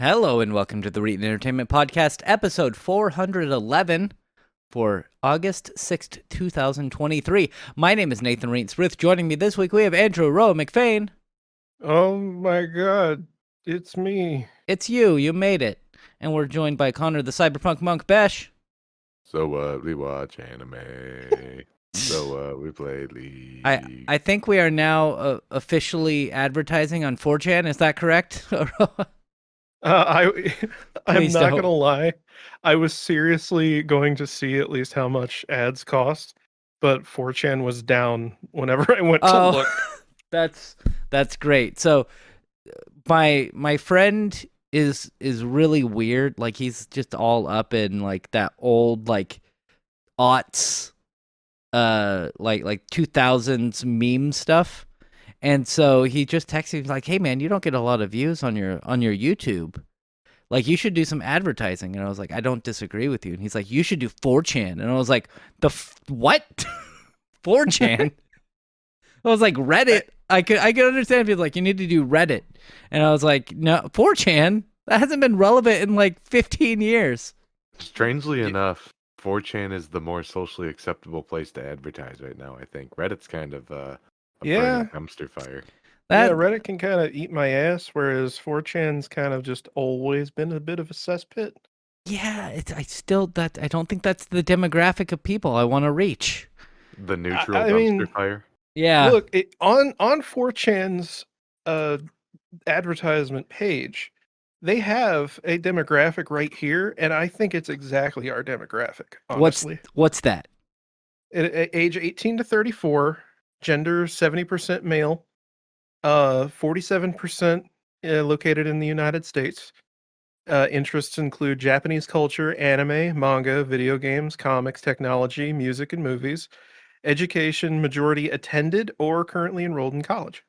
Hello and welcome to the Reading Entertainment Podcast, episode 411 for August 6th, 2023. My name is Nathan Reitz-Ruth. Joining me this week, we have Andrew Rowe McFain. Oh my god, it's me. It's you. You made it. And we're joined by Connor the Cyberpunk Monk Besh. So we watch anime. We play League. I think we are now officially advertising on 4chan. Is that correct? I'm Please not don't. gonna lie. I was seriously going to see at least how much ads cost, but 4chan was down whenever I went to look. That's great. So my friend is really weird. Like he's just all up in like that old like aughts like 2000s meme stuff. And so he just texted me like, "Hey man, you don't get a lot of views on your YouTube. Like you should do some advertising." And I was like, "I don't disagree with you." And he's like, "You should do 4chan." And I was like, what? 4chan? I was like, Reddit. I could understand if he's like, you need to do Reddit. And I was like, no, 4chan? That hasn't been relevant in like 15 years. Strangely enough, 4chan is the more socially acceptable place to advertise right now, I think. Reddit's kind of a burning dumpster fire. Yeah, Reddit can kind of eat my ass, whereas 4chan's kind of just always been a bit of a cesspit. Yeah, I don't think that's the demographic of people I want to reach. The neutral dumpster fire. Yeah. Look, on 4chan's advertisement page, they have a demographic right here, and I think it's exactly our demographic, honestly. What's that? Age 18 to 34, gender 70% male, 47% located in the United States. Interests include Japanese culture, anime, manga, video games, comics, technology, music, and movies. Education, majority attended or currently enrolled in college.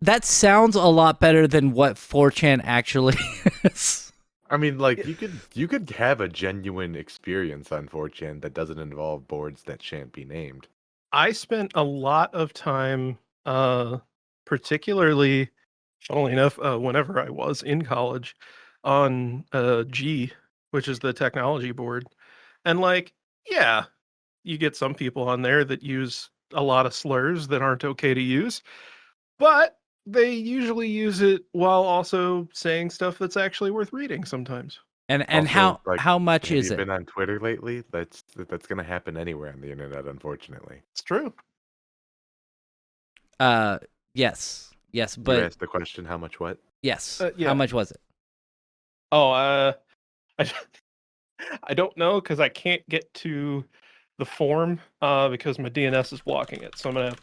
That sounds a lot better than what 4chan actually is. I mean, like you could have a genuine experience on 4chan that doesn't involve boards that shan't be named. I spent a lot of time, particularly, funnily enough, whenever I was in college, on G, which is the technology board, and like, yeah. You get some people on there that use a lot of slurs that aren't okay to use, but they usually use it while also saying stuff that's actually worth reading sometimes. And Also, how much have is you it? been on Twitter lately? That's going to happen anywhere on the internet, unfortunately. It's true. Yes, but You asked the question, how much what? yes. Yeah. How much was it? Oh, I don't know because I can't get to the form because my DNS is blocking it. So I'm gonna have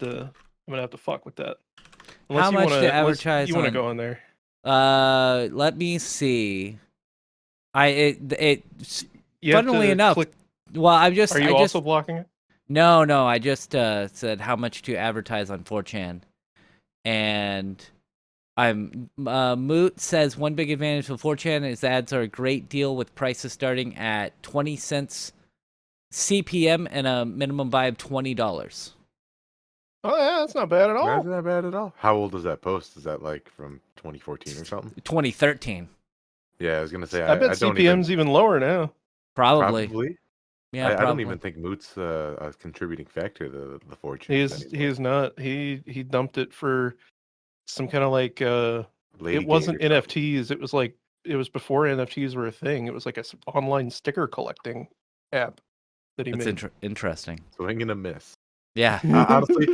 to fuck with that. How much to advertise? You want to go in there? Let me see. Funnily enough. Well, Are you also blocking it? No. I just said how much to advertise on 4chan, and Moot says one big advantage of 4chan is ads are a great deal with prices starting at 20 cents CPM and a minimum buy of $20. Oh yeah, that's not bad at all. That's not bad at all. How old is that post? Is that like from 2014 or something? 2013. Yeah, I was gonna say. I bet CPM's even lower now. Probably. Yeah, I don't even think Moot's a contributing factor to the 4chan. He is not. He dumped it for some kind of like Lady it wasn't Gator stuff. NFTs. It was before NFTs were a thing. It was like a online sticker collecting app that he made. Interesting. Swing and a miss. Yeah. Honestly,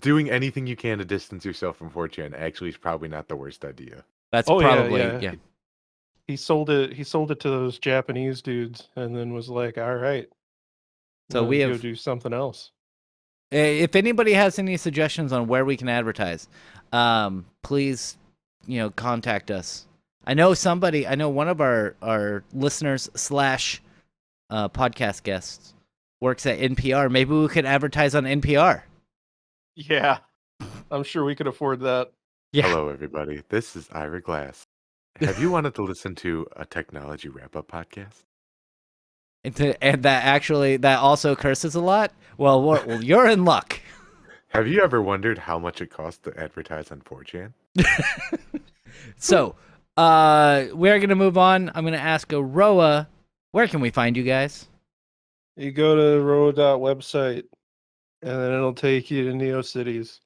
doing anything you can to distance yourself from 4chan actually is probably not the worst idea. That's probably yeah. He sold it to those Japanese dudes and then was like, all right. So we have go do something else. If anybody has any suggestions on where we can advertise, please, contact us. I know one of our listeners / podcast guests works at NPR. Maybe we could advertise on NPR. Yeah, I'm sure we could afford that. Yeah. Hello, everybody. This is Ira Glass. Have you wanted to listen to a technology wrap-up podcast? And that also curses a lot. Well, you're in luck. Have you ever wondered how much it costs to advertise on 4chan? So, we're gonna move on. I'm gonna ask Aroa, where can we find you guys? You go to website, and then it'll take you to NeoCities.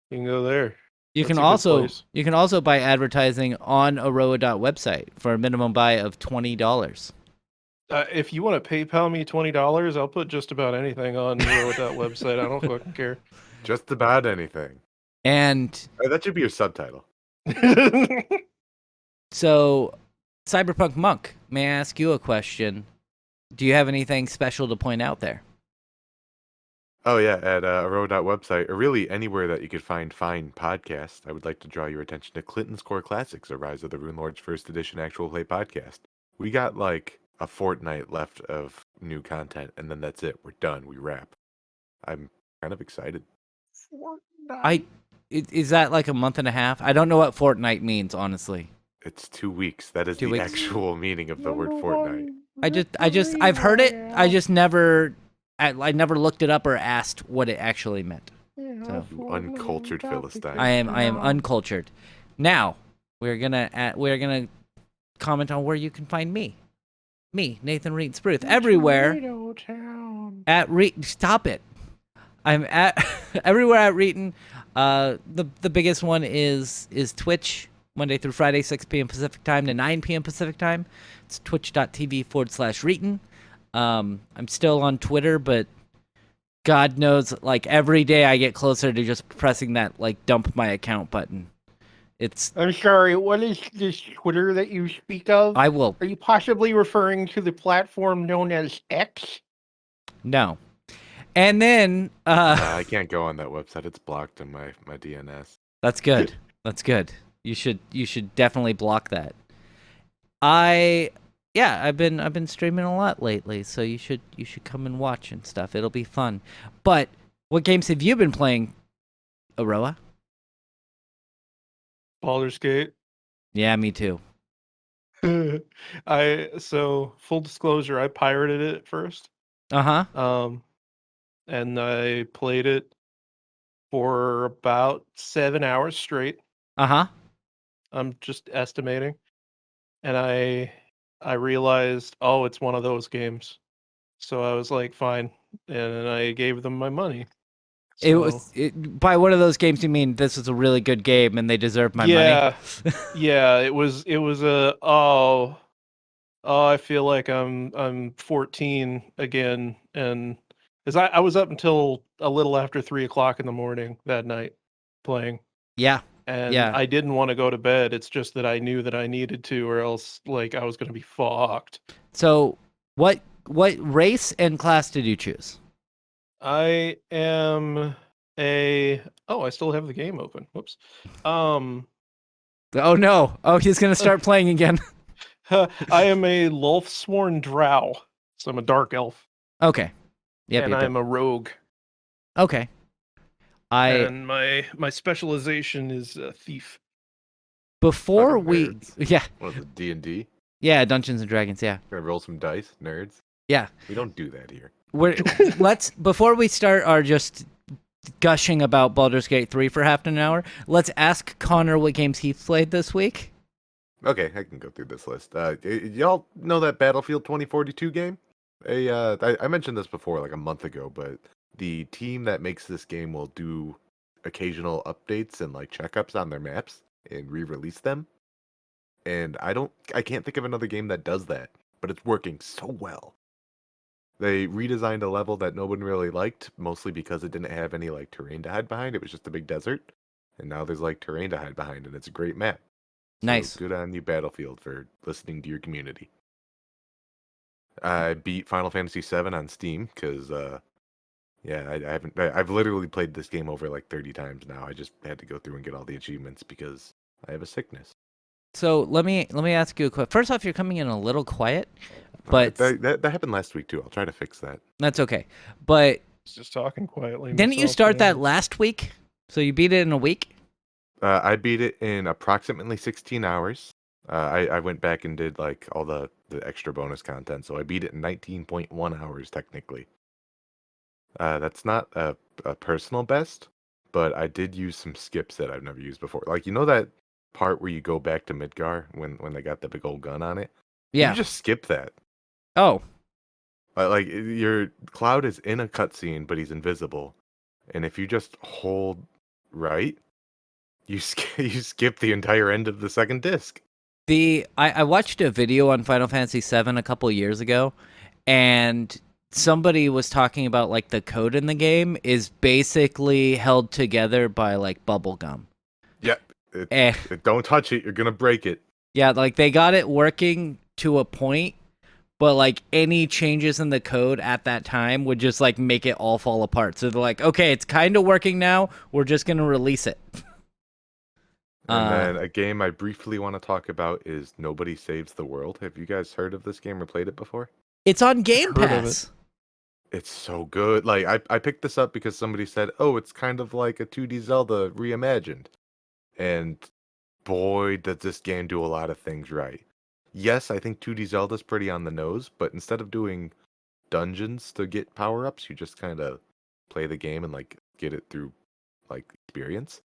You can go there. You That's can a good also place. buy advertising on Aroa.website for a minimum buy of $20. If you want to PayPal me $20, I'll put just about anything on website. I don't fucking care. Just about anything. And That should be your subtitle. so, Cyberpunk Monk, may I ask you a question? Do you have anything special to point out there? Oh, yeah, at Aero.website, or really anywhere that you could find fine podcasts, I would like to draw your attention to Clinton's Core Classics, a Rise of the Rune Lords first edition actual play podcast. We got like a fortnight left of new content, and then that's it. We're done. We wrap. I'm kind of excited. Is that like a month and a half? I don't know what fortnight means, honestly. It's 2 weeks. That is 2 the weeks. actual meaning of the word fortnight. I've heard it. I just never, I never looked it up or asked what it actually meant. So You uncultured Philistine. I am uncultured. Now we're gonna comment on where you can find me, Nathan Reed Spruth, everywhere at Stop it. I'm at everywhere at Reeton. The biggest one is Twitch, Monday through Friday, 6 p.m. Pacific time to 9 p.m. Pacific time. It's twitch.tv/Reeton. I'm still on Twitter, but God knows, like, every day I get closer to just pressing that, like, dump my account button. I'm sorry, what is this Twitter that you speak of? I will. Are you possibly referring to the platform known as X? No. And then, I can't go on that website. It's blocked in my DNS. That's good. That's good. You should definitely block that. I've been streaming a lot lately, so you should come and watch and stuff. It'll be fun. But what games have you been playing, Aroa? Baldur's Gate. Yeah, me too. So full disclosure, I pirated it at first. Uh-huh. And I played it for about 7 hours straight. Uh-huh. I'm just estimating. And I realized, oh, it's one of those games. So I was like, fine. And I gave them my money. By one of those games you mean this is a really good game and they deserve my money? Yeah, it was I feel like I'm 14 again, and because I was up until a little after 3 o'clock in the morning that night playing. Yeah. And Yeah. I didn't want to go to bed. It's just that I knew that I needed to, or else like I was gonna be fucked. So what race and class did you choose? I am I still have the game open. Whoops. Oh no. Oh, he's gonna start playing again. I am a Lulfsworn Drow, so I'm a dark elf. Okay. Yep. And I'm a rogue. Okay. And my specialization is thief. Before Fucking we nerds. yeah What is it, D&D? yeah Dungeons and Dragons, yeah. Gonna roll some dice, nerds? Yeah. We don't do that here. Before we start our just gushing about Baldur's Gate 3 for half an hour, let's ask Connor what games he's played this week. Okay, I can go through this list. Y'all know that Battlefield 2042 game? I mentioned this before, like a month ago, but the team that makes this game will do occasional updates and like checkups on their maps and re-release them. And I can't think of another game that does that, but it's working so well. They redesigned a level that no one really liked, mostly because it didn't have any like terrain to hide behind. It was just a big desert. And now there's like terrain to hide behind, and it's a great map. So Nice. good on you, Battlefield, for listening to your community. I beat Final Fantasy VII on Steam because, I've literally played this game over like 30 times now. I just had to go through and get all the achievements because I have a sickness. So let me ask you a question. First off, you're coming in a little quiet, but that happened last week too. I'll try to fix that. that's okay. But was just talking quietly. Didn't you myself, start that yeah. last week? So you beat it in a week? I beat it in approximately 16 hours. I went back and did like all the extra bonus content, so I beat it in 19.1 hours technically. That's not a personal best, but I did use some skips that I've never used before. Like, you know that part where you go back to Midgar when they got the big old gun on it? You Yeah. can just skip that. Oh, Like your Cloud is in a cutscene, but he's invisible, and if you just hold right, you skip the entire end of the second disc. I watched a video on Final Fantasy VII a couple years ago, and somebody was talking about like the code in the game is basically held together by like bubble gum. Yep. Eh, Don't touch it. You're gonna break it. yeah, like they got it working to a point, but like any changes in the code at that time would just like make it all fall apart. So they're like, okay, it's kind of working now. We're just gonna release it. And then a game I briefly want to talk about is Nobody Saves the World. Have you guys heard of this game or played it before? It's on Game Heard of it. Pass. It's so good. Like I picked this up because somebody said, "Oh, it's kind of like a 2D Zelda reimagined." And boy, does this game do a lot of things right. Yes, I think 2D Zelda's pretty on the nose, but instead of doing dungeons to get power-ups, you just kind of play the game and like get it through like experience.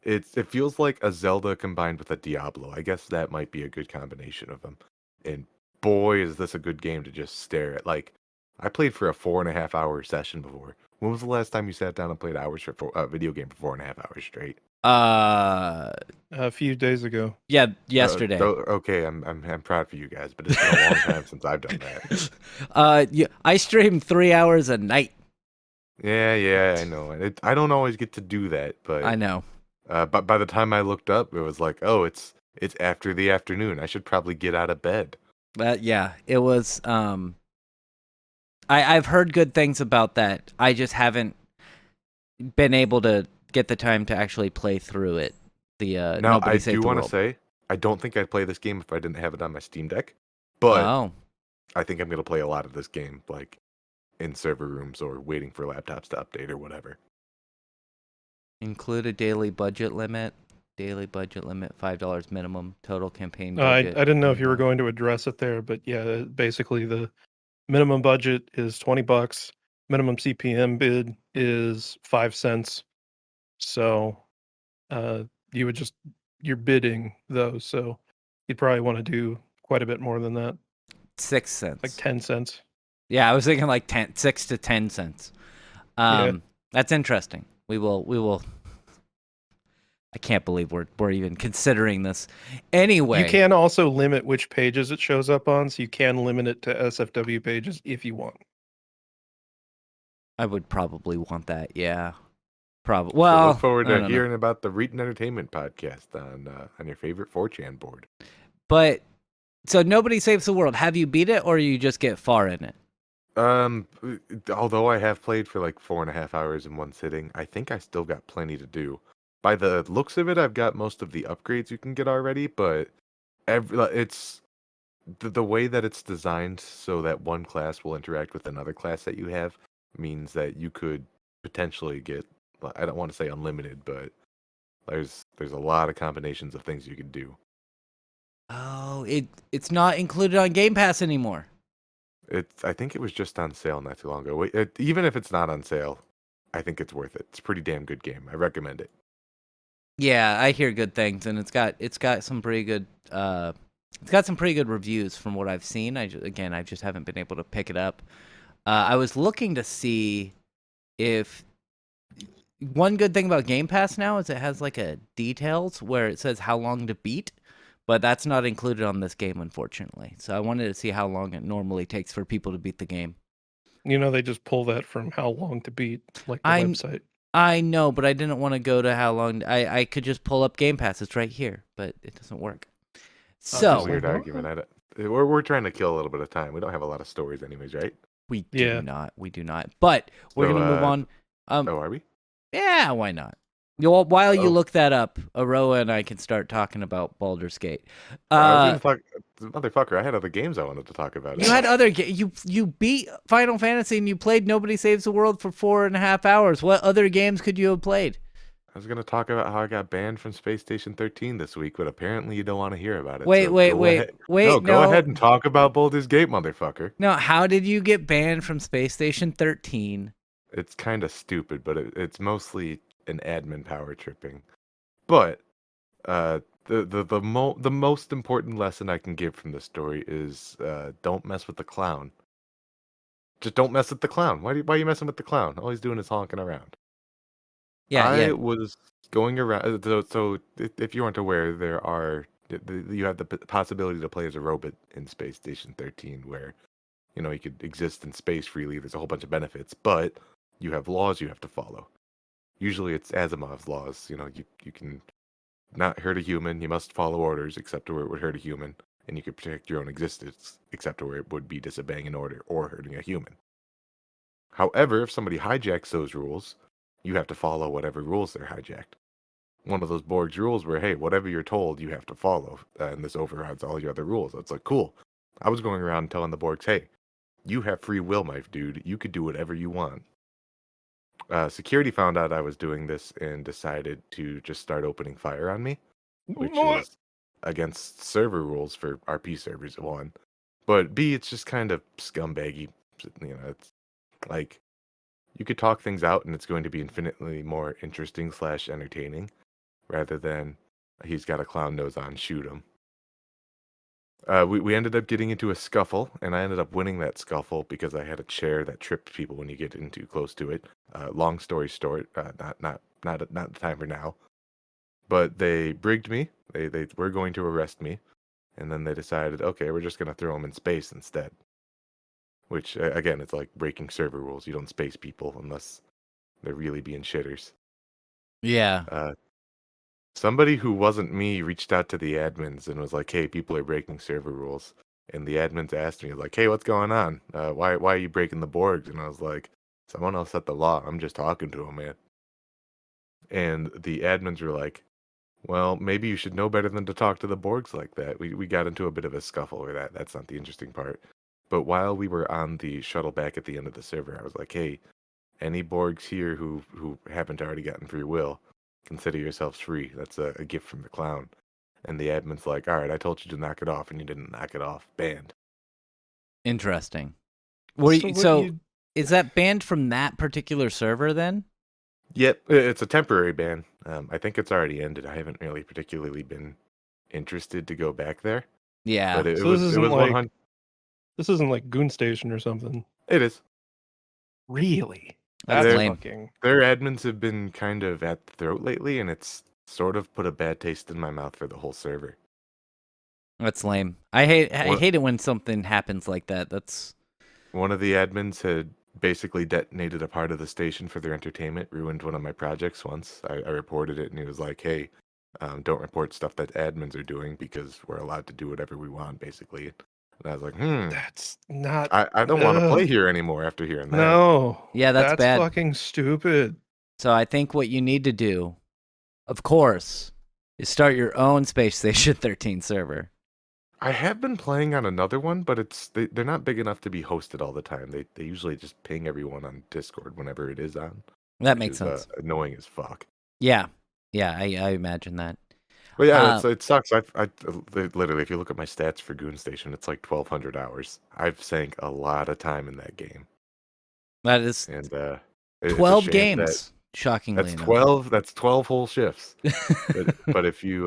It feels like a Zelda combined with a Diablo. I guess that might be a good combination of them. And boy, is this a good game to just stare at. Like, I played for a 4.5 hour session before. When was the last time you sat down and played hours for a video game for 4.5 hours straight? A few days ago. Yeah, yesterday. Okay, I'm proud for you guys, but it's been a long time since I've done that. Yeah, I stream 3 hours a night. Yeah, I know. I don't always get to do that, but I know. But by the time I looked up, it was like, oh, it's after the afternoon. I should probably get out of bed. Yeah, it was. I've heard good things about that. I just haven't been able to get the time to actually play through it. Now, Nobody I Saved do the want to World. say, I don't think I'd play this game if I didn't have it on my Steam Deck. But Oh, I think I'm gonna play a lot of this game, like in server rooms or waiting for laptops to update or whatever. include a daily budget limit. Daily budget limit $5 minimum. Total campaign I budget. didn't know if you were $20. going to address it there, but yeah, basically the minimum budget is $20. Minimum CPM bid is 5 cents. So you would just you're bidding those, so you'd probably want to do quite a bit more than that, 6 cents. like 10 cents. Yeah, I was thinking like 6 to 10 cents. Yeah. That's interesting. We will. I can't believe we're even considering this. Anyway, You can also limit which pages it shows up on, so you can limit it to SFW pages if you want. I would probably want that. Yeah, probably. So Well, look forward I to don't know. hearing about the Reetin Entertainment podcast on your favorite 4chan board. But so Nobody Saves the World. Have you beat it, or you just get far in it? Although I have played for like 4.5 hours in one sitting, I think I still got plenty to do. By the looks of it, I've got most of the upgrades you can get already, but it's the way that it's designed so that one class will interact with another class that you have means that you could potentially get, I don't want to say unlimited, but there's a lot of combinations of things you could do. Oh, it's not included on Game Pass anymore. I think it was just on sale not too long ago. Even if it's not on sale, I think it's worth it. It's a pretty damn good game. I recommend it. Yeah, I hear good things, and it's got some pretty good reviews from what I've seen. I just haven't been able to pick it up. I was looking to see if one good thing about Game Pass now is it has like a details where it says how long to beat, but that's not included on this game, unfortunately. So I wanted to see how long it normally takes for people to beat the game. You know, they just pull that from how long to beat, like the website. I know, but I didn't want to go to how long. I could just pull up Game Pass. It's right here, but it doesn't work. So Weird argument. We're trying to kill a little bit of time. We don't have a lot of stories, anyways, right? we do not. But we're So, gonna move on. Oh, are we? Yeah, why not? While you Oh, look that up, Aroa and I can start talking about Baldur's Gate. I was gonna talk, motherfucker. I had other games I wanted to talk about You as had well. other you beat Final Fantasy and you played Nobody Saves the World for 4.5 hours. What other games could you have played? I was gonna talk about how I got banned from Space Station 13 this week, but apparently you don't want to hear about it. Wait, So wait, go wait, ahead. No, wait. go No, ahead and talk about Baldur's Gate, motherfucker. no. How did you get banned from Space Station 13? It's kind of stupid, but it's mostly an admin power tripping. But the most important lesson I can give from this story is don't mess with the clown. Just don't mess with the clown. Why are you messing with the clown? All he's doing is honking around. Yeah, I yeah. was going around. So if you aren't aware, you have the possibility to play as a robot in Space Station 13, where you could exist in space freely. There's a whole bunch of benefits, but you have laws you have to follow. Usually, it's Asimov's laws. You can not hurt a human. You must follow orders, except where it would hurt a human, and you can protect your own existence, except where it would be disobeying an order or hurting a human. However, if somebody hijacks those rules, you have to follow whatever rules they're hijacked. One of those Borg's rules were, hey, whatever you're told, you have to follow, and this overrides all your other rules. It's like, cool. I was going around telling the Borgs, hey, you have free will, my dude. You could do whatever you want. Security found out I was doing this and decided to just start opening fire on me, which What? is against server rules for RP servers, one. But B, it's just kind of scumbaggy. It's like you could talk things out and it's going to be infinitely more interesting / entertaining rather than he's got a clown nose on, shoot him. We ended up getting into a scuffle, and I ended up winning that scuffle because I had a chair that tripped people when you get in too close to it. Long story short, not the time for now. But they brigged me. They were going to arrest me, and then they decided, okay, we're just gonna throw them in space instead. Which again, it's like breaking server rules. You don't space people unless they're really being shitters. Yeah. Uh, Somebody who wasn't me reached out to the admins and was like, "Hey, people are breaking server rules." And the admins asked me like, "Hey, what's going on? Why are you breaking the Borgs?" And I was like, "Someone else set the law. I'm just talking to them, man." And the admins were like, "Well, maybe you should know better than to talk to the Borgs like that." We got into a bit of a scuffle over that. That's not the interesting part. But while we were on the shuttle back at the end of the server, I was like, "Hey, any Borgs here who haven't already gotten free will, consider yourselves free. That's a gift from the clown." And the admin's like, "All right, I told you to knock it off, and you didn't knock it off. Banned." Interesting. So what So you? is that banned from that particular server then? Yep, it's a temporary ban. I think it's already ended. I haven't really particularly been interested to go back there, Yeah. but it So this was it isn't was like 100. this isn't like Goon Station or something. It is. Really? That's That's lame. fucking. Their admins have been kind of at the throat lately, and it's sort of put a bad taste in my mouth for the whole server. That's lame. I hate One, it when something happens like that. That's one of the admins had basically detonated a part of the station for their entertainment, ruined one of my projects once. I reported it, and he was like, "Hey, don't report stuff that admins are doing because we're allowed to do whatever we want, basically." And I was like, That's not. I don't want to play here anymore after hearing that. No. Yeah, that's bad. fucking stupid. so I think what you need to do, of course, is start your own Space Station 13 server. I have been playing on another one, but they're not big enough to be hosted all the time. They usually just ping everyone on Discord whenever it is on, That which makes is sense. annoying as fuck. Yeah. Yeah, I imagine that. But yeah, Uh, it sucks. Literally, if you look at my stats for Goon Station, it's like 1,200 hours. I've sank a lot of time in that game, that is and it's a 12 shame games, shockingly that's enough. 12. That's 12 whole shifts. But if you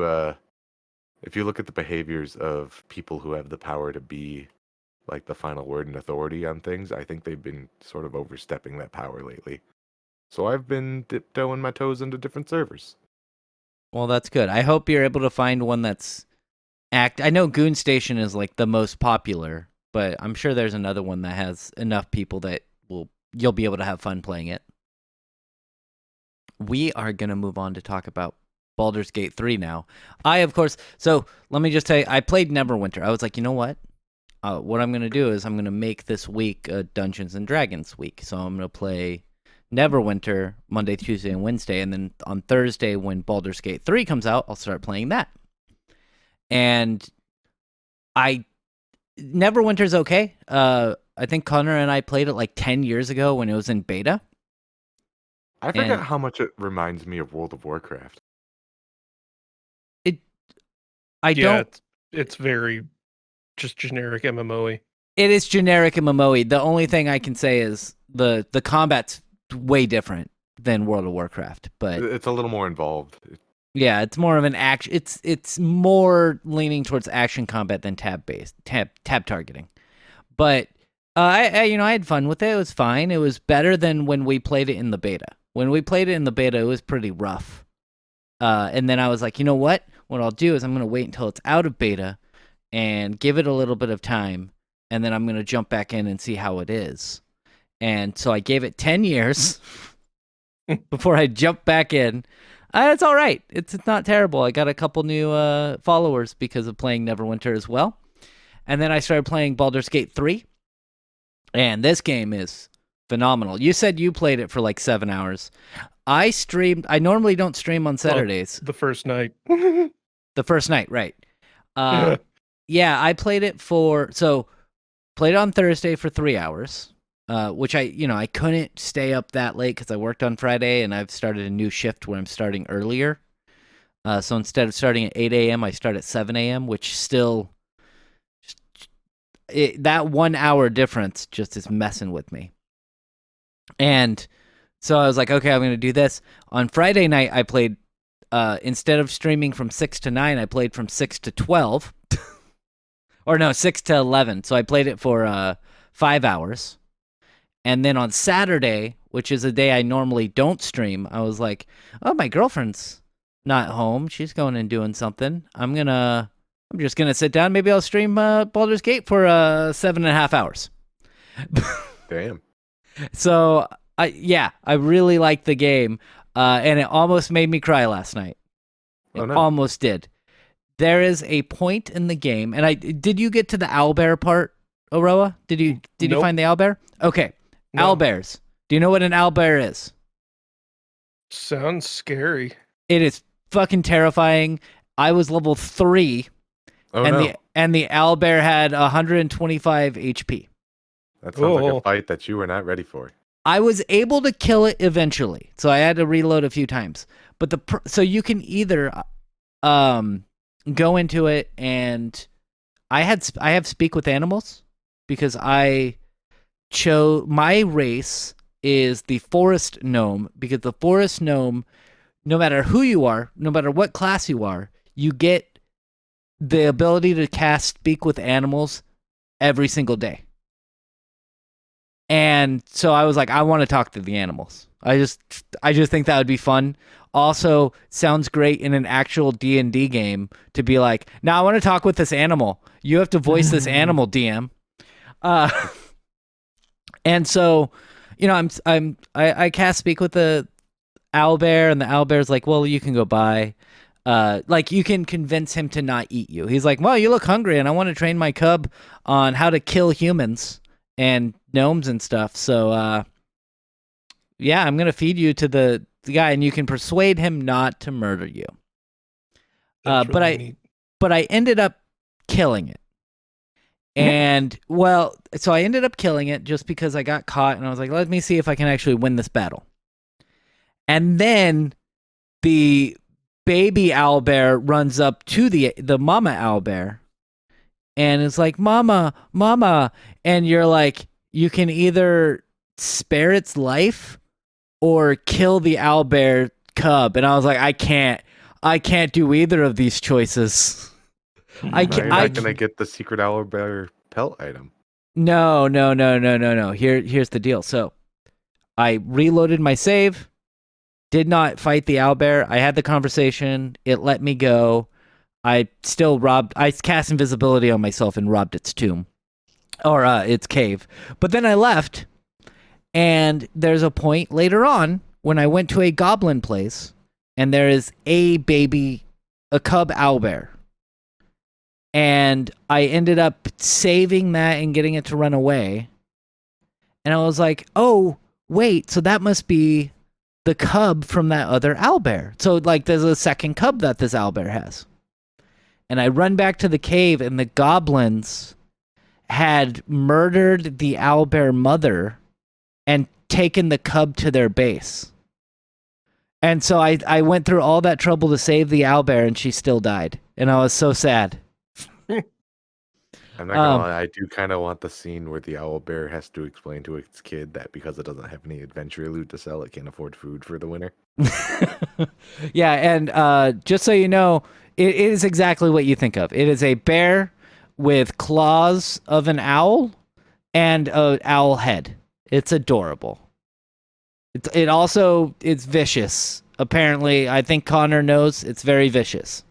look at the behaviors of people who have the power to be like the final word and authority on things, I think they've been sort of overstepping that power lately. So I've been tiptoeing my toes into different servers. Well, that's good. I hope you're able to find one that's I know Goon Station is like the most popular, but I'm sure there's another one that has enough people that you'll be able to have fun playing it. We are going to move on to talk about Baldur's Gate 3 now. Of course, so let me just tell you, I played Neverwinter. I was like, you know what? What I'm going to do is I'm going to make this week a Dungeons and Dragons week. So I'm going to play Neverwinter Monday, Tuesday, and Wednesday, and then on Thursday when Baldur's Gate 3 comes out, I'll start playing that. And Neverwinter's okay. I think Connor and I played it like 10 years ago when it was in beta. I forget how much it reminds me of World of Warcraft. It's very just generic MMO-y. It is generic MMO-y. The only thing I can say is the combat's way different than World of Warcraft, but It's a little more involved. yeah, it's more of an action. It's more leaning towards action combat than tab targeting. But I had fun with it. It was fine. It was better than when we played it in the beta. When we played it in the beta, it was pretty rough. And then I was like, you know what? What I'll do is I'm gonna wait until it's out of beta and give it a little bit of time, and then I'm gonna jump back in and see how it is. And so I gave it 10 years before I jumped back in. It's all right. It's not terrible. I got a couple new followers because of playing Neverwinter as well. And then I started playing Baldur's Gate 3. And this game is phenomenal. You said you played it for like 7 hours. I streamed. I normally don't stream on Saturdays. The first night. The first night, right. Yeah, I played it played it on Thursday for 3 hours. Which I couldn't stay up that late because I worked on Friday and I've started a new shift where I'm starting earlier. So instead of starting at 8 a.m., I start at 7 a.m., which still, that 1 hour difference just is messing with me. And so I was like, okay, I'm going to do this. On Friday night, I played, instead of streaming from 6 to 9, I played from 6 to 12. Or no, 6 to 11. So I played it for 5 hours. And then on Saturday, which is a day I normally don't stream, I was like, oh, my girlfriend's not home. She's going and doing something. I'm just going to sit down. Maybe I'll stream Baldur's Gate for 7.5 hours. Damn. So, I really liked the game. And it almost made me cry last night. Oh, no. Almost did. There is a point in the game. And did you get to the owlbear part, Aroa? Did you Nope. find the owlbear? Okay. No. Owlbears. Do you know what an owlbear is? Sounds scary. It is fucking terrifying. I was level 3, Oh, and no. the owlbear had 125 HP. That sounds like Oh. a fight that you were not ready for. I was able to kill it eventually, so I had to reload a few times. But so you can either go into it, and I have speak with animals because I chose my race is the forest gnome, because the forest gnome, no matter who you are, no matter what class you are, you get the ability to cast speak with animals every single day. And so I was like, I want to talk to the animals. I just think that would be fun. Also, sounds great in an actual D&D game to be like, now I want to talk with this animal. You have to voice this animal, DM. And so, I cast speak with the owlbear, and the owlbear's like, well, you can go by. Like, you can convince him to not eat you. He's like, well, you look hungry, and I want to train my cub on how to kill humans and gnomes and stuff. So, yeah, I'm gonna feed you to the guy, and you can persuade him not to murder you. That's But really neat. I ended up killing it. And, well, so I ended up killing it just because I got caught, and I was like, let me see if I can actually win this battle. And then the baby owlbear runs up to the mama owlbear and is like, mama, and you're like, you can either spare its life or kill the owlbear cub. And I was like, I can't do either of these choices. You're not gonna get the secret owlbear pelt item. No. Here's the deal. So I reloaded my save, did not fight the owlbear. I had the conversation. It let me go. I cast invisibility on myself and robbed its tomb. Or its cave. But then I left, and there's a point later on when I went to a goblin place, and there is a cub owlbear. And I ended up saving that and getting it to run away. And I was like, oh, wait, so that must be the cub from that other owlbear. So like there's a second cub that this owlbear has. And I run back to the cave, and the goblins had murdered the owlbear mother and taken the cub to their base. And so I went through all that trouble to save the owlbear, and she still died. And I was so sad. I'm not gonna lie, I do kind of want the scene where the owl bear has to explain to its kid that because it doesn't have any adventure loot to sell, it can't afford food for the winter. Yeah, and just so you know, it is exactly what you think of. It is a bear with claws of an owl and an owl head. It's adorable. It's vicious. Apparently, I think Connor knows it's very vicious.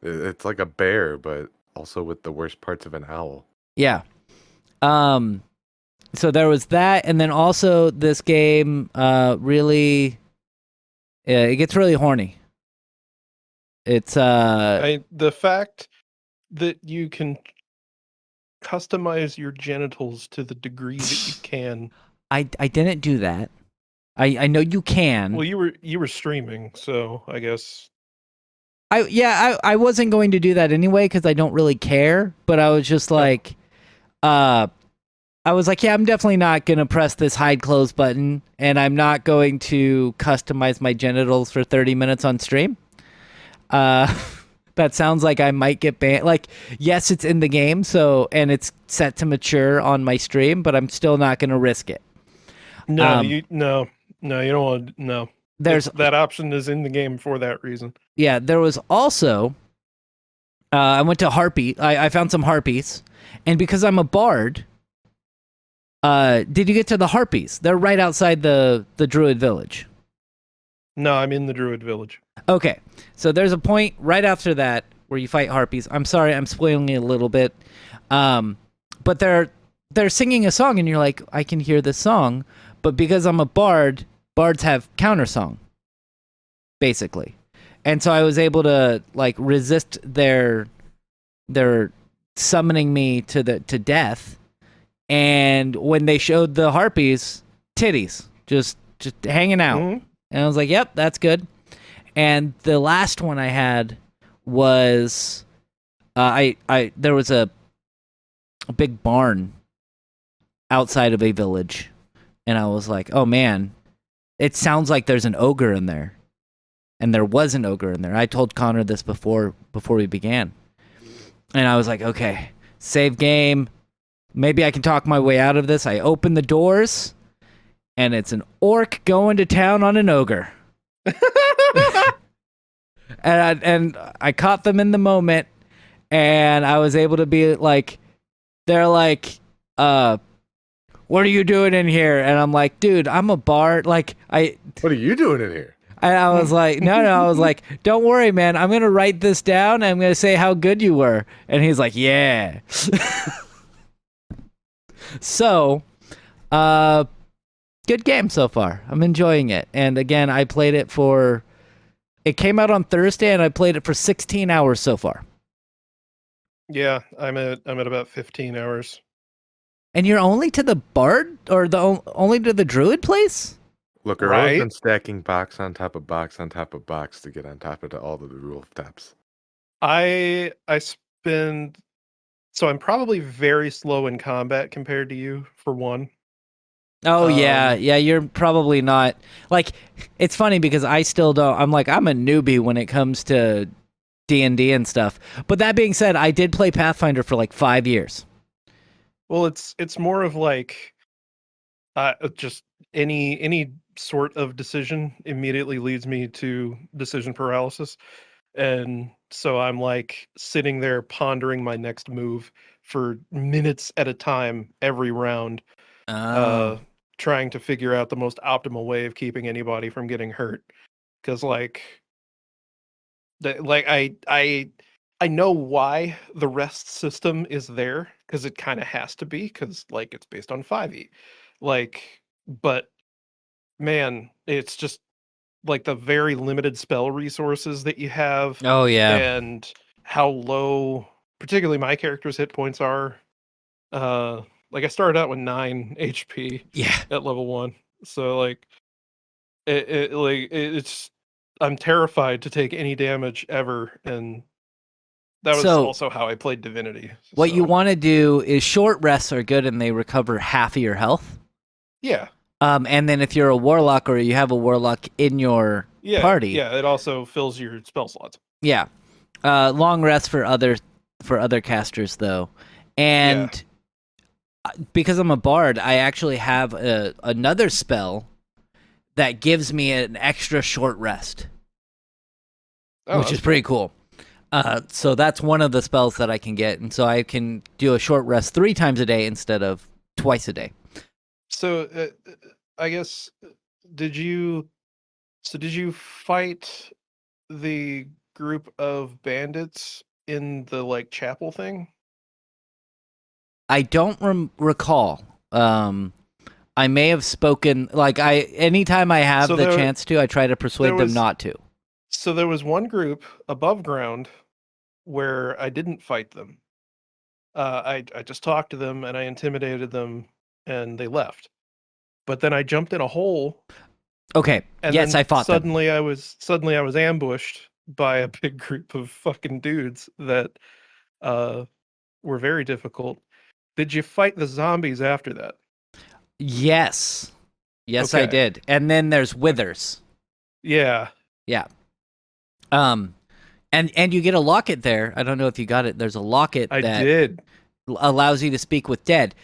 It's like a bear, but also with the worst parts of an owl. Yeah. So there was that, and then also this game really it gets really horny. It's The fact that you can customize your genitals to the degree that you can. I didn't do that. I know you can. Well, you were streaming, so I guess. I wasn't going to do that anyway because I don't really care. But I was just like, I was like, yeah, I'm definitely not gonna press this hide close button, and I'm not going to customize my genitals for 30 minutes on stream. That sounds like I might get banned. Like, yes, it's in the game, so and it's set to mature on my stream, but I'm still not gonna risk it. No, you don't want no. That option is in the game for that reason. Yeah, there was also I went to Harpy. I found some Harpies, and because I'm a bard, did you get to the Harpies? They're right outside the Druid village. No, I'm in the Druid village. Okay, so there's a point right after that where you fight Harpies. I'm sorry, I'm spoiling it a little bit, but they're singing a song, and you're like, I can hear this song, but because I'm a bard, bards have countersong, basically. And so I was able to like resist their summoning me to death. And when they showed the Harpies, titties, just hanging out. Mm-hmm. And I was like, yep, that's good. And the last one I had was there was a big barn outside of a village. And I was like, oh man, it sounds like there's an ogre in there. And there was an ogre in there. I told Connor this before we began. And I was like, okay, save game. Maybe I can talk my way out of this. I open the doors, and it's an orc going to town on an ogre. and I caught them in the moment, and I was able to be like, they're like, what are you doing in here? And I'm like, dude, I'm a bard. Like, What are you doing in here? And I was like, no, I was like, don't worry, man. I'm going to write this down. And I'm going to say how good you were. And he's like, yeah. So, good game so far. I'm enjoying it. And again, I played it it came out on Thursday, and I played it for 16 hours so far. Yeah, I'm at about 15 hours. And you're only to the bard, or only to the druid place? Look, I've been stacking box on top of box on top of box to get on top of all of the rooftops. I spend, so I'm probably very slow in combat compared to you, for one. Oh yeah, you're probably not. Like, it's funny because I still don't. I'm a newbie when it comes to D&D and stuff. But that being said, I did play Pathfinder for like 5 years. Well, it's more of like just any sort of decision immediately leads me to decision paralysis. And so I'm like sitting there pondering my next move for minutes at a time every round, trying to figure out the most optimal way of keeping anybody from getting hurt. Because I know why the rest system is there, because it kind of has to be, because like it's based on 5e. But man, it's just like the very limited spell resources that you have. Oh yeah. And how low particularly my character's hit points are. Like I started out with 9 HP Yeah. at level 1. So like it's I'm terrified to take any damage ever, and that was So also how I played Divinity. what you So want to do is short rests are good and they recover half of your health. yeah, And then if you're a warlock or you have a warlock in your party, yeah. It also fills your spell slots. yeah. Long rest for other casters though. Yeah. And because I'm a bard, I actually have another spell that gives me an extra short rest, Oh, which that's is pretty cool. So that's one of the spells that I can get, and so I can do a short rest 3 times a day instead of twice a day. So I guess did you did you fight the group of bandits in the like chapel thing? I don't recall. I may have spoken anytime I have So the chance to, I try to there persuade them was not to. so there was one group above ground where I didn't fight them. I just talked to them and I intimidated them and they left. But then I jumped in a hole Okay, and yes, then I fought them. suddenly I was ambushed by a big group of fucking dudes that uh were very difficult. Did you fight the zombies after that? Yes, yes, I Okay. did. And then there's withers. Yeah. Yeah. Um, and you get a locket there. I don't know if you got it. There's a locket I that did. allows you to speak with dead.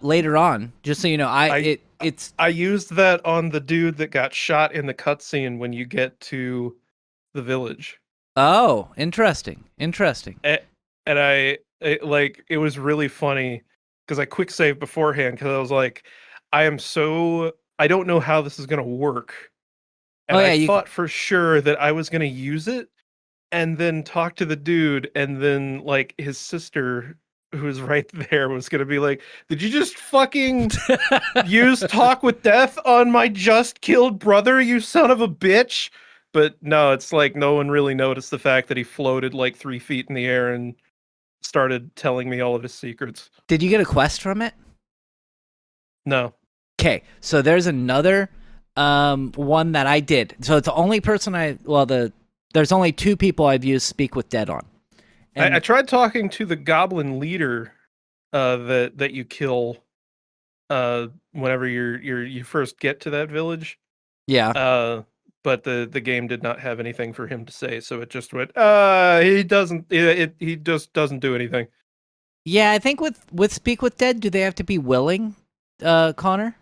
Later on, just so you know, I it's I used that on the dude that got shot in the cutscene when you get to the village. oh, interesting, interesting. And it was really funny because I quick saved beforehand because I was like, I don't know how this is gonna work. Oh And I yeah, you. thought for sure that I was gonna use it and then talk to the dude, and then like his sister who was right there was gonna be like, did you just fucking use talk with death on my just killed brother, you son of a bitch? But no, it's like no one really noticed the fact that he floated like 3 feet in the air and started telling me all of his secrets. Did you get a quest from it? No. Okay, so there's another one that I did. So it's the only person there's only 2 people I've used speak with dead on. I And tried talking to the goblin leader that you kill whenever you first get to that village. yeah. But the game did not have anything for him to say, so it just went he doesn't he just doesn't do anything. Yeah, I think with speak with dead, do they have to be willing, Connor?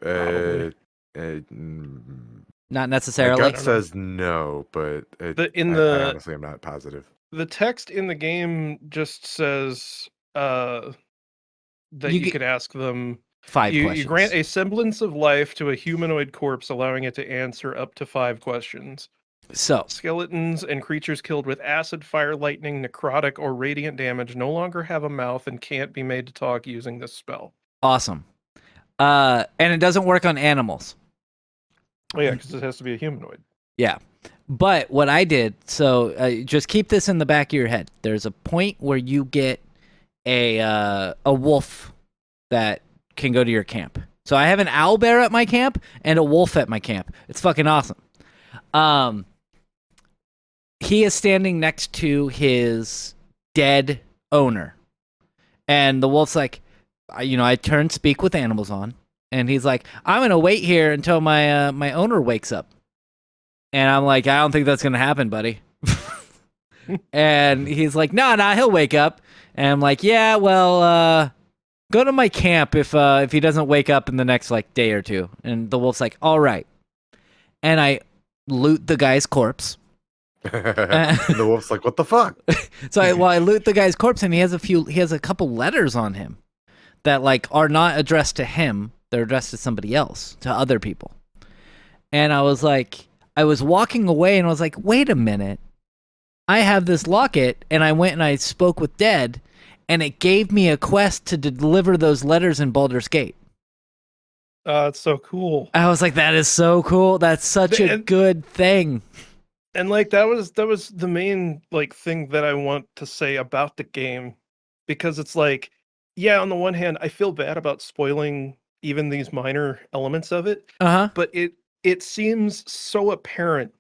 Probably. Not My necessarily. gut says no, but I honestly am not positive. The text in the game just says that You you get can ask them. 5 You grant questions. a semblance of life to a humanoid corpse, allowing it to answer up to 5 questions. So, Skeletons and creatures killed with acid, fire, lightning, necrotic, or radiant damage no longer have a mouth and can't be made to talk using this spell. awesome. And it doesn't work on animals. Oh yeah, because it has to be a humanoid. Yeah. But what I did, so just keep this in the back of your head. There's a point where you get a wolf that can go to your camp. So I have an owl bear at my camp and a wolf at my camp. It's fucking awesome. He is standing next to his dead owner. And the wolf's like, I turned speak with animals on. And he's like, I'm going to wait here until my owner wakes up. And I'm like, I don't think that's going to happen, buddy. And he's like, no, he'll wake up. And I'm like, yeah, well, go to my camp if he doesn't wake up in the next like day or 2. And the wolf's like, all right. And I loot the guy's corpse. And the wolf's like, what the fuck? So I loot the guy's corpse, and he has a couple letters on him that like are not addressed to him. They're addressed to somebody else, to other people. And I was walking away, and I was like, wait a minute. I have this locket, and I went and I spoke with dead, and it gave me a quest to deliver those letters in Baldur's Gate. It's so cool. I was like, that is so cool. That's such a good thing. And like that was the main like thing that I want to say about the game, because it's like, yeah, on the one hand, I feel bad about spoiling even these minor elements of it, Uh-huh. but it seems so apparent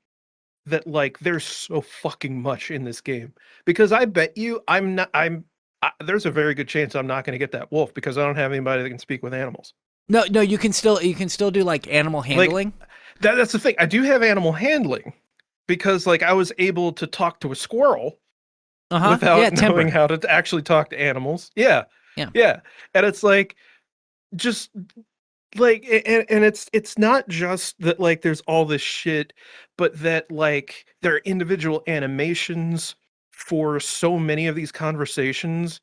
that like there's so fucking much in this game, because I bet you there's a very good chance I'm not going to get that wolf because I don't have anybody that can speak with animals. No, you can still do like animal Like handling. that's the thing. I do have animal handling because like I was able to talk to a squirrel Uh-huh. Yeah, without knowing timber. how to actually talk to animals. Yeah. Yeah. Yeah. And it's like just like and it's not just that like there's all this shit, but that like there are individual animations for so many of these conversations.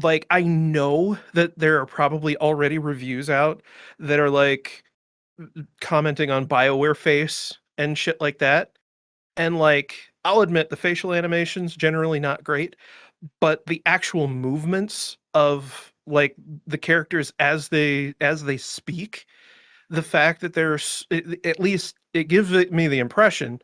Like I know that there are probably already reviews out that are like commenting on BioWare face and shit like that. And like I'll admit the facial animations generally not great, but the actual movements of like the characters as they speak, the fact that there's at least it gives me the impression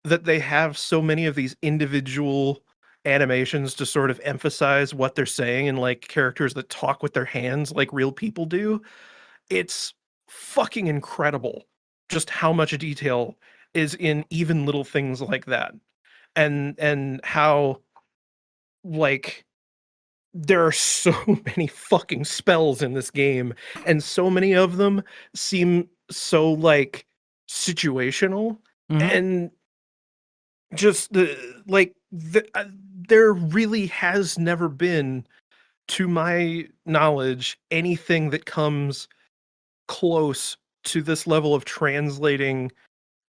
that they have so many of these individual animations to sort of emphasize what they're saying, and like characters that talk with their hands like real people do. It's fucking incredible just how much detail is in even little things like that, and how like there are so many fucking spells in this game, and so many of them seem so like situational, Mm-hmm. and just there really has never been, to my knowledge, anything that comes close to this level of translating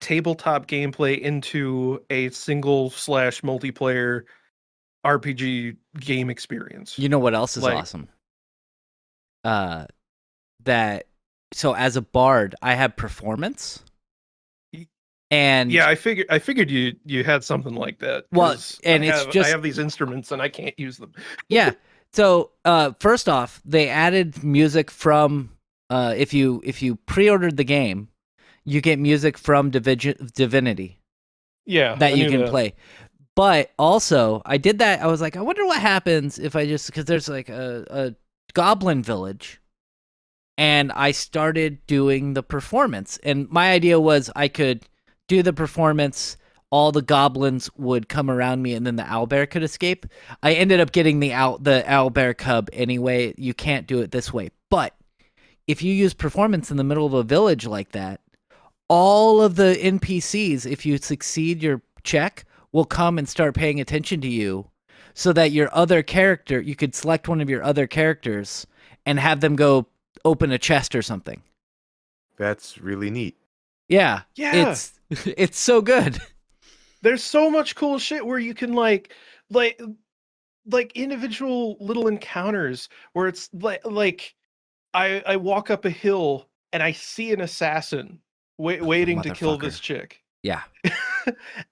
tabletop gameplay into a single slash multiplayer RPG game experience. You know what else is Like, awesome? Uh that so as a bard, I have performance y- and yeah, I figured you had something like that well, because I and it's have I just have these instruments and I can't use them. yeah. So, first off, they added music from if you pre-ordered the game, you get music from Divinity Yeah, that I you knew can that. play. But also, I did that. I was like, I wonder what happens if I just because there's like a goblin village, and I started doing the performance. And my idea was I could do the performance, all the goblins would come around me, and then the owlbear could escape. I ended up getting the owlbear cub anyway. You can't do it this way. But if you use performance in the middle of a village like that, all of the NPCs, if you succeed your check, will come and start paying attention to you so that your other character, you could select one of your other characters and have them go open a chest or something. That's really neat. Yeah, Yeah, it's it's so good. there's so much cool shit where you can like like individual little encounters where it's like I walk up a hill and I see an assassin waiting to kill Motherfucker. this chick. Yeah.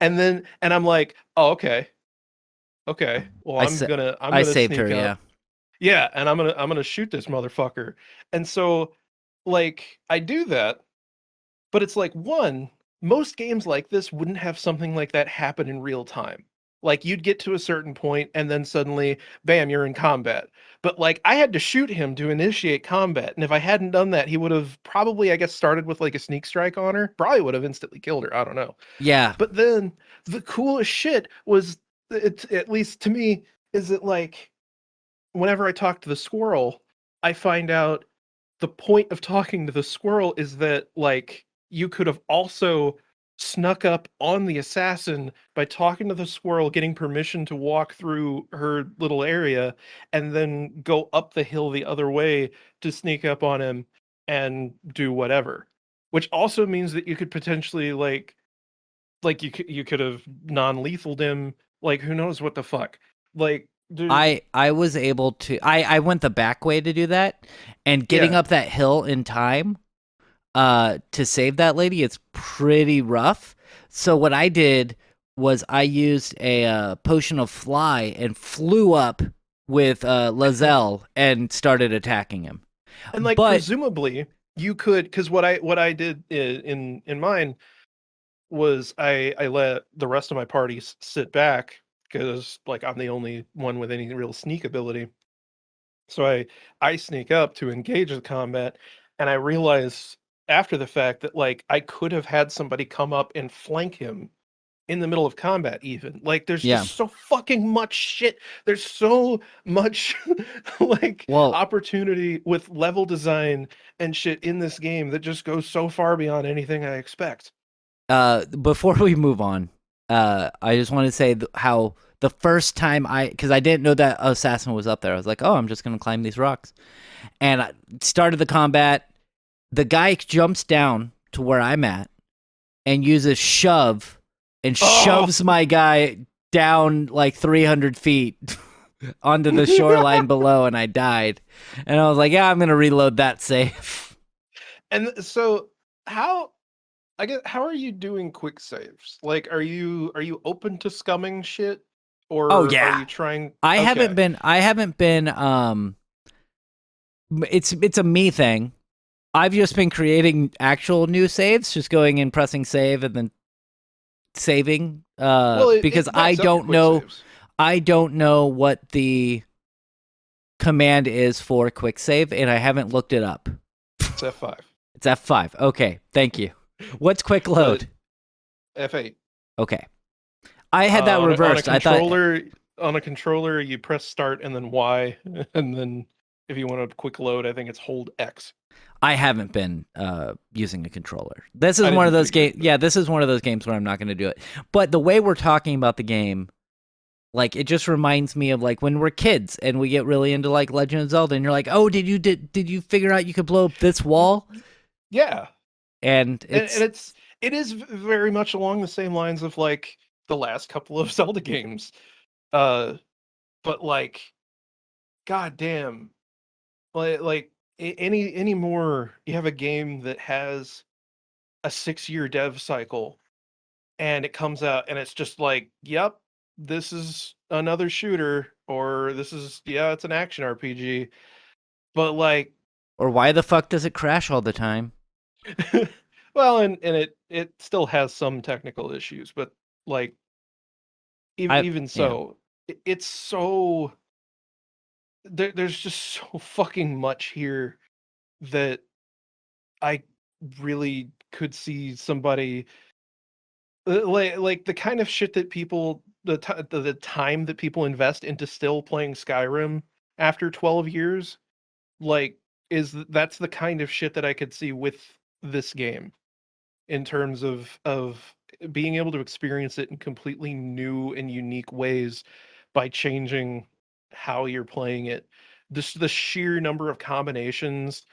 And I'm like, "Oh, okay. Okay. Well, I I'm sa- gonna I'm I gonna saved her, sneak yeah. up." Yeah, and I'm gonna shoot this motherfucker. And so like I do that, but it's like, one, most games like this wouldn't have something like that happen in real time. Like you'd get to a certain point and then suddenly, bam, you're in combat. But like I had to shoot him to initiate combat, and if I hadn't done that, he would have probably, I guess, started with like a sneak strike on her. Probably would have instantly killed her. I don't know. Yeah. But then the coolest shit was, it, at least to me, is that like whenever I talk to the squirrel, I find out the point of talking to the squirrel is that like you could have also snuck up on the assassin by talking to the squirrel, getting permission to walk through her little area, and then go up the hill the other way to sneak up on him and do whatever. Which also means that you could potentially you could have non-lethaled him, like who knows what the fuck. Like dude, I was able to I went the back way to do that, and getting yeah. up that hill in time to save that lady, it's pretty rough. So what I did was I used a potion of fly and flew up with Lazelle and started attacking him. And like But presumably you could, because what I did in mine was I let the rest of my party sit back because like I'm the only one with any real sneak ability. So I sneak up to engage the combat, and I realized after the fact that like I could have had somebody come up and flank him in the middle of combat even. Like there's Yeah. just so fucking much shit. There's so much like Well, opportunity with level design and shit in this game that just goes so far beyond anything I expect. before we move on, I just want to say how the first time because I didn't know that assassin was up there, I was like, oh, I'm just gonna climb these rocks, and I started the combat. The guy jumps down to where I'm at and uses shove and Oh! shoves my guy down like 300 feet onto the shoreline below, and I died. And I was like, yeah, I'm gonna reload that save. And so how I guess how are you doing quick saves? Like are you open to scumming shit Oh or are yeah, you trying I haven't okay. been. It's a me thing. I've just been creating actual new saves, just going and pressing save and then saving. Well, Because it backs up your quick saves. I don't know what the command is for quick save, and I haven't looked it up. It's F5. It's F5. Okay, thank you. What's quick But load? F8. Okay, I had that On a reversed. I thought. controller, you press start and then Y, and then if you want a quick load, I think it's hold X. I haven't been using a controller. This I is one of didn't those figure, games. Yeah, this is one of those games where I'm not going to do it. But the way we're talking about the game, like it just reminds me of like when we're kids and we get really into like Legend of Zelda, and you're like, oh, did you figure out you could blow up this wall? Yeah, And and it's it is very much along the same lines of like the last couple of Zelda games, uh, but like, goddamn, any more you have a game that has a 6-year dev cycle and it comes out and it's just like, yep, this is another shooter, or this is, yeah, it's an action RPG. But like, or why the fuck does it crash all the time? well, and it still has some technical issues, but like, I even yeah. so, it's so there's just so fucking much here that I really could see somebody like the kind of shit that people the time that people invest into still playing Skyrim after 12 years, like that's the kind of shit that I could see with this game in terms of being able to experience it in completely new and unique ways by changing how you're playing it. Just the sheer number of combinations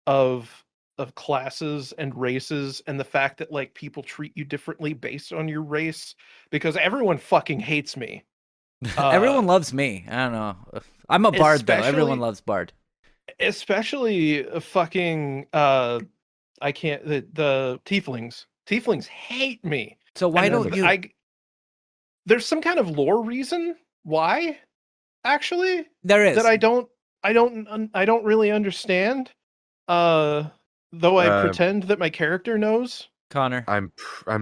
of classes and races, and the fact that like people treat you differently based on your race, because everyone fucking hates me. Uh Everyone loves me. I don't know. I'm a bard though. Everyone especially loves bard. especially fucking I can't the tieflings. Tieflings hate me. So why And don't you? I there's some kind of lore reason why, actually, There that is, I don't really understand. Uh though I Uh, pretend that my character knows. Connor. I'm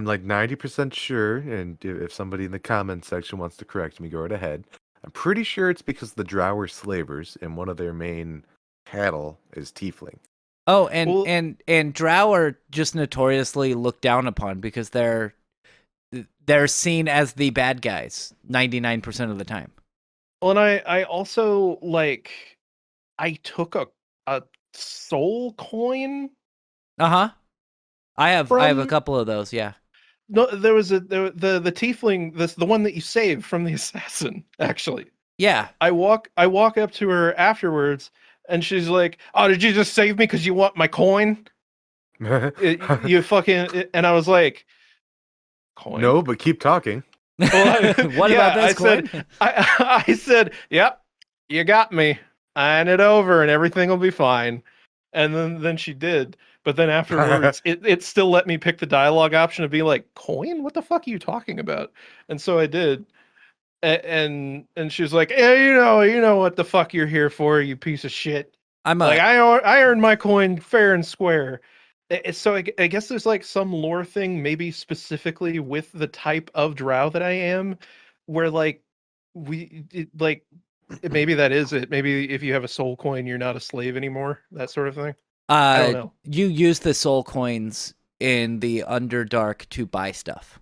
like 90% sure, and if somebody in the comments section wants to correct me, go right ahead. I'm pretty sure it's because the Drow are slavers, and one of their main cattle is tiefling. Oh, Well, and Drow are just notoriously looked down upon because they're seen as the bad guys 99% of the time. well, and I also like I took a soul coin Uh-huh. I have a from couple of those, yeah. no there was the tiefling, this the one that you saved from the assassin, actually. Yeah. I walk up to her afterwards and she's like, "Oh, did you just save me because you want my coin? You fucking," and I was like, "Coin?" No, but keep talking. Well, What about yeah, this coin? I said, "Yep, you got me. Iron it over, and everything will be fine." And then she did, but then afterwards, it still let me pick the dialogue option to be like, "Coin? What the fuck are you talking about?" And so I did, and she was like, "Yeah, you know what the fuck you're here for, you piece of shit. I'm Like a I earned my coin fair and square." So I guess there's like some lore thing, maybe specifically with the type of drow that I am, where like like maybe that is it. Maybe if you have a soul coin, you're not a slave anymore. That sort of thing. I don't know. You use the soul coins in the Underdark to buy stuff.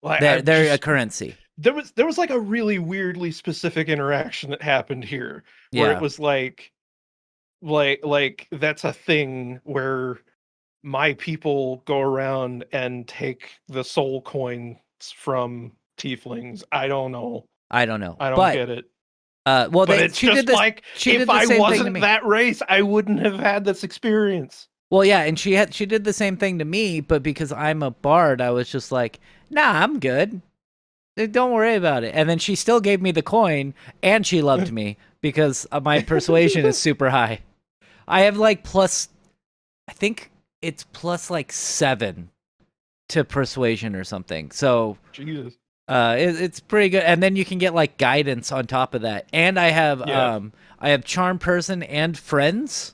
Like They're a currency. there was like a really weirdly specific interaction that happened here where it Yeah. was like that's a thing where my people go around and take the soul coins from tieflings. I don't know. I don't know. I don't But get it. well, But it's she did just this. like She if did the I same thing to wasn't me. that race, I wouldn't have had this experience. Well, yeah, and she did the same thing to me, but because I'm a bard, I was just like, nah, I'm good. Don't worry about it. And then she still gave me the coin, and she loved me because my persuasion is super high. I have like plus, I think it's plus like 7 to persuasion or something. So Jesus. it's pretty good. And then you can get like guidance on top of that. And Yeah. I have charm person and friends.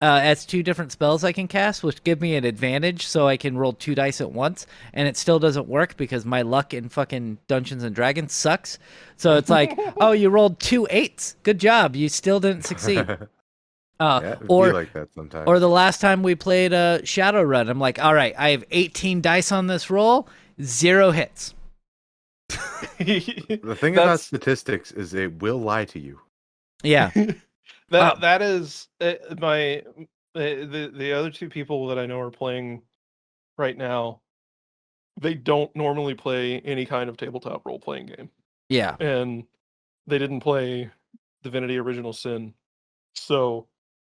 As 2 different spells I can cast, which give me an advantage, so I can roll 2 dice at once, and it still doesn't work because my luck in fucking Dungeons and Dragons sucks. So it's like, oh, you rolled 2 8s. Good job. You still didn't succeed. Yeah, it'd be Or like that sometimes. or the last time we played Shadowrun, I'm like, all right, I have 18 dice on this roll, 0 hits. The thing about statistics is it will lie to you. Yeah. that is my the other 2 people that I know are playing right now. They don't normally play any kind of tabletop role playing game, Yeah. and they didn't play Divinity Original Sin, so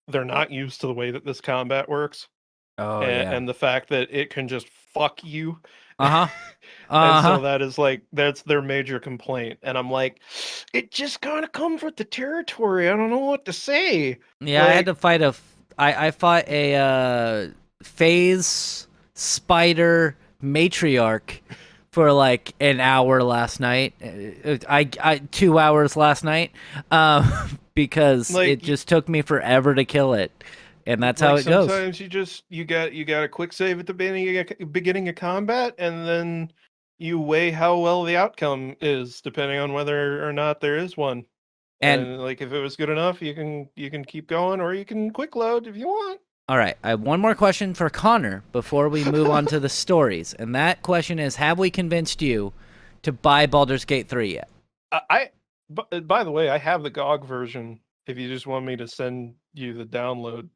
they're not used to the way that this combat works, Oh, yeah. and the fact that it can just fuck you. Uh-huh. And Uh-huh. so that is like that's their major complaint, and I'm like, it just kind of comes with the territory. I don't know what to say. Yeah, I had to fight I fought a phase spider matriarch for like an hour last night. I 2 hours last night, because Like, it just took me forever to kill it, and that's how like it goes. sometimes you got a quick save at the beginning of combat, and then you weigh how well the outcome is, depending on whether or not there is one. And And like if it was good enough, you can keep going, or you can quick load if you want. all right, I have one more question for Connor before we move on to the stories, and that question is: have we convinced you to buy Baldur's Gate 3 yet? By the way, I have the GOG version. If you just want me to send you the download.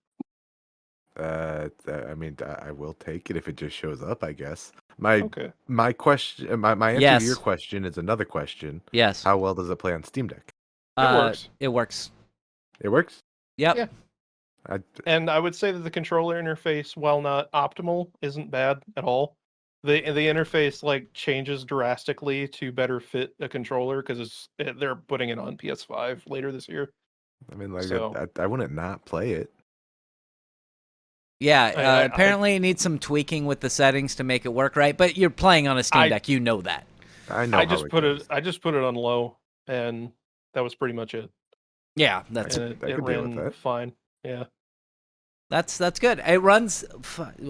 I mean, I will take it if it just shows up, I guess. Okay. My question, my answer Yes. to your question is another question. Yes. How well does it play on Steam Deck? It works. It works. It works. Yep. Yeah. And I would say that the controller interface, while not optimal, isn't bad at all. The interface like changes drastically to better fit a controller because they're putting it on PS5 later this year. I mean, like, So- I wouldn't not play it. Yeah, apparently it needs some tweaking with the settings to make it work right, but you're playing on a Steam Deck, you know that. I know. I just put it on low, and that was pretty much it. Yeah, And it could deal with ran that. fine. Yeah. that's good. It runs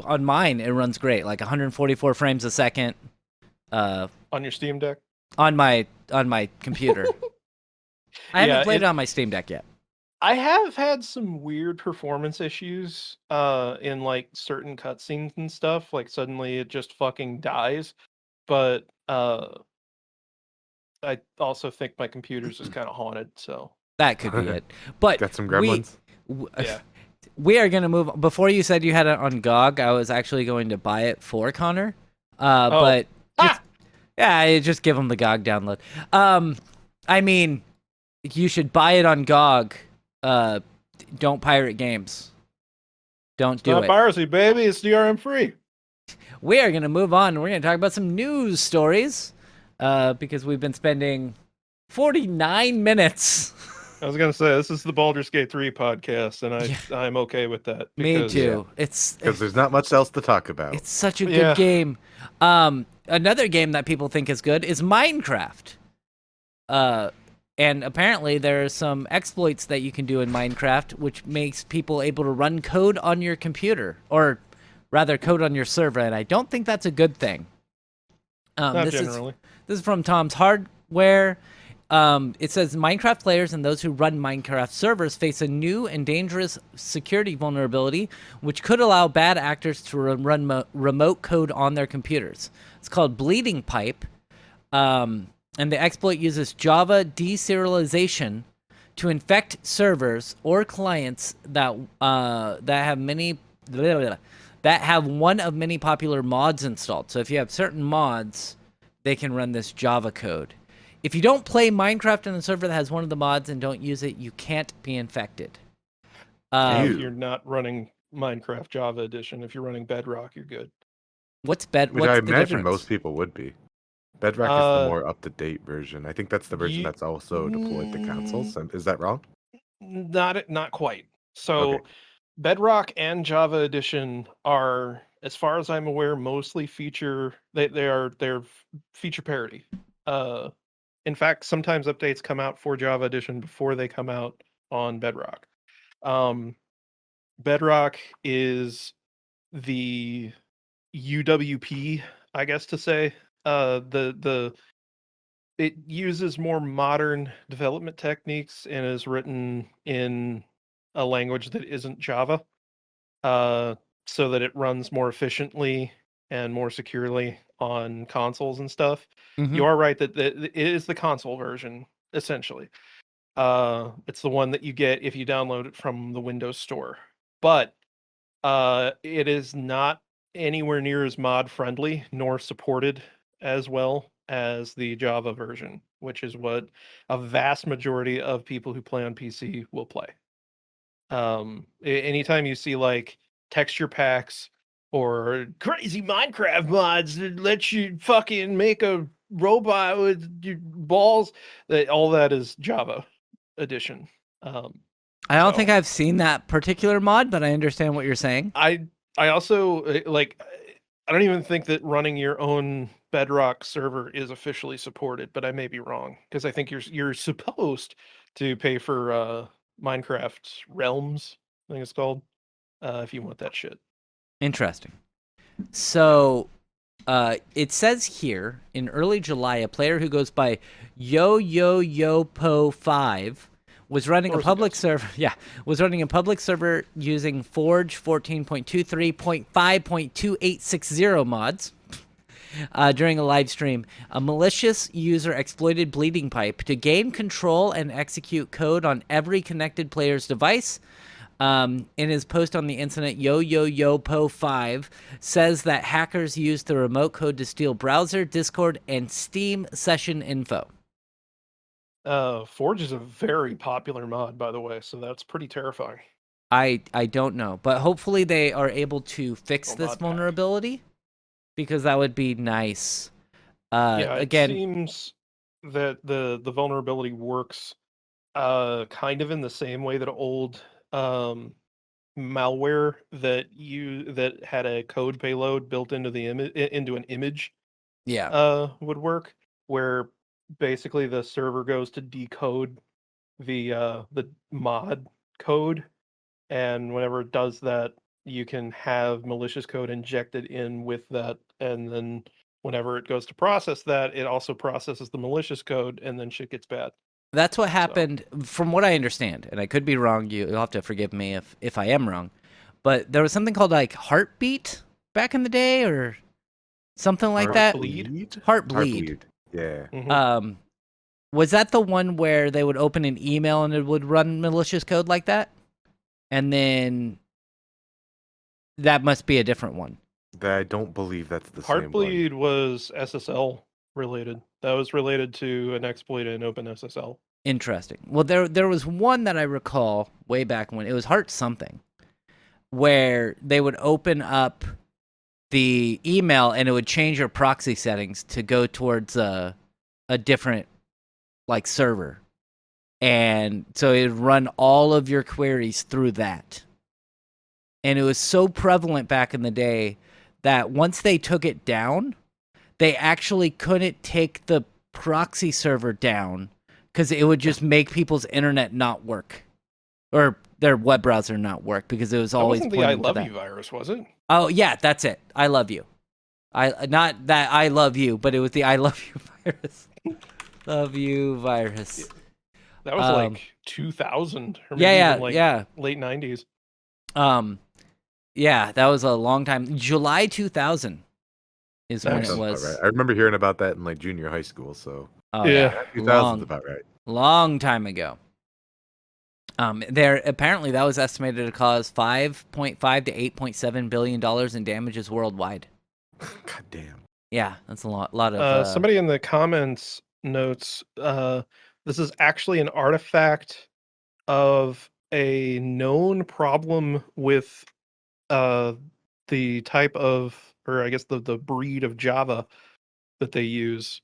on mine. It runs great, like 144 frames a second. On your Steam Deck. On my computer. I haven't Yeah, played it on my Steam Deck yet. I have had some weird performance issues in like certain cutscenes and stuff. Like suddenly it just fucking dies. But I also think my computer's just kind of haunted. So That could be it. But Got some gremlins. yeah. We are gonna move. Before you said you had it on GOG, I was actually going to buy it for Connor. But just, yeah, just give him the GOG download. I mean, you should buy it on GOG. Don't pirate games. Don't do Not it. piracy, baby. It's DRM free. We are gonna move on. We're gonna talk about some news stories. Because we've been spending 49 minutes. I was gonna say this is the Baldur's Gate 3 podcast, and I'm okay with that. Me too. It's Because there's not much else to talk about. It's such a good game. Another game that people think is good is Minecraft. And apparently there are some exploits that you can do in Minecraft, which makes people able to run code on your computer, or rather code on your server, and I don't think that's a good thing. Not generally. This is from Tom's Hardware. it says Minecraft players and those who run Minecraft servers face a new and dangerous security vulnerability, which could allow bad actors to run remote code on their computers. It's called Bleeding Pipe, and the exploit uses Java deserialization to infect servers or clients that have one of many popular mods installed. So if you have certain mods, they can run this Java code. If you don't play Minecraft on a server that has one of the mods and don't use it, you can't be infected. If you're not running Minecraft Java Edition, if you're running Bedrock, you're good. What's Which what's I the imagine difference? most people would be. Bedrock is the more up-to-date version. I think that's the version that's also deployed to consoles. Is that wrong? Not quite. So Okay. Bedrock and Java Edition are, as far as I'm aware, mostly they're feature parity. In fact, sometimes updates come out for Java Edition before they come out on Bedrock. Bedrock is the UWP, I guess to say. It uses more modern development techniques and is written in a language that isn't Java, so that it runs more efficiently and more securely on consoles and stuff. You are right that it is the console version, essentially. It's the one that you get if you download it from the Windows Store. But it is not anywhere near as mod friendly nor supported as well as the Java version, which is what a vast majority of people who play on PC will play. Anytime you see like texture packs or crazy Minecraft mods that let you fucking make a robot with your balls, all that is Java edition. I don't So think I've seen that particular mod, but I understand what you're saying. I also like I don't even think that running your own Bedrock server is officially supported, but I may be wrong because I think you're supposed to pay for Minecraft Realms, I think it's called, if you want that shit. Interesting. So, it says here in early July, a player who goes by YoYoYoPo5 was running a public server. Yeah, was running a public server using Forge 14.23.5.2860 mods. During a live stream, a malicious user exploited Bleeding Pipe to gain control and execute code on every connected player's device. In his post on the incident, YoYoYoPo5 says that hackers used the remote code to steal browser, Discord, and Steam session info. Forge is a very popular mod, by the way, so that's pretty terrifying. I don't know, but hopefully they are able to fix this mod pack. vulnerability, because that would be nice. Yeah, it again, seems that the vulnerability works kind of in the same way that old malware that had a code payload built into the into an image yeah. would work, where basically the server goes to decode the mod code, and whenever it does that, you can have malicious code injected in with that, and then whenever it goes to process that, it also processes the malicious code, and then shit gets bad. That's what happened, from what I understand, and I could be wrong. You'll have to forgive me if I am wrong. But there was something called like Heartbeat back in the day, or something like that. Heartbleed. Yeah. Mm-hmm. Was that the one where they would open an email and it would run malicious code like that? And then that must be a different one. I don't believe that's the same one. Heartbleed was SSL related. That was related to an exploit in OpenSSL. Interesting. Well, there was one that I recall way back when. It was Heart something, where they would open up the email and it would change your proxy settings to go towards a different like server. And so it would run all of your queries through that. And it was so prevalent back in the day that once they took it down, they actually couldn't take the proxy server down because it would just make people's internet not work, or their web browser not work, because it was always That wasn't the I pointing to love that. you virus, was it? Oh yeah, that's it. I love you. Not that I love you, but it was the I love you virus. Love you, virus. That was Um, like 2000 or Yeah, maybe yeah, even like yeah. late 90s. Yeah, that was a long time. July 2000 is when Nice. it Sounds about right. was. I remember hearing about that in like junior high school. So Oh Yeah. yeah, 2000's about right. long time ago. There apparently that was estimated to cause 5.5 to 8.7 billion dollars in damages worldwide. God damn. Yeah, that's a lot of Somebody in the comments notes this is actually an artifact of a known problem with the type of, or I guess the breed of Java that they use.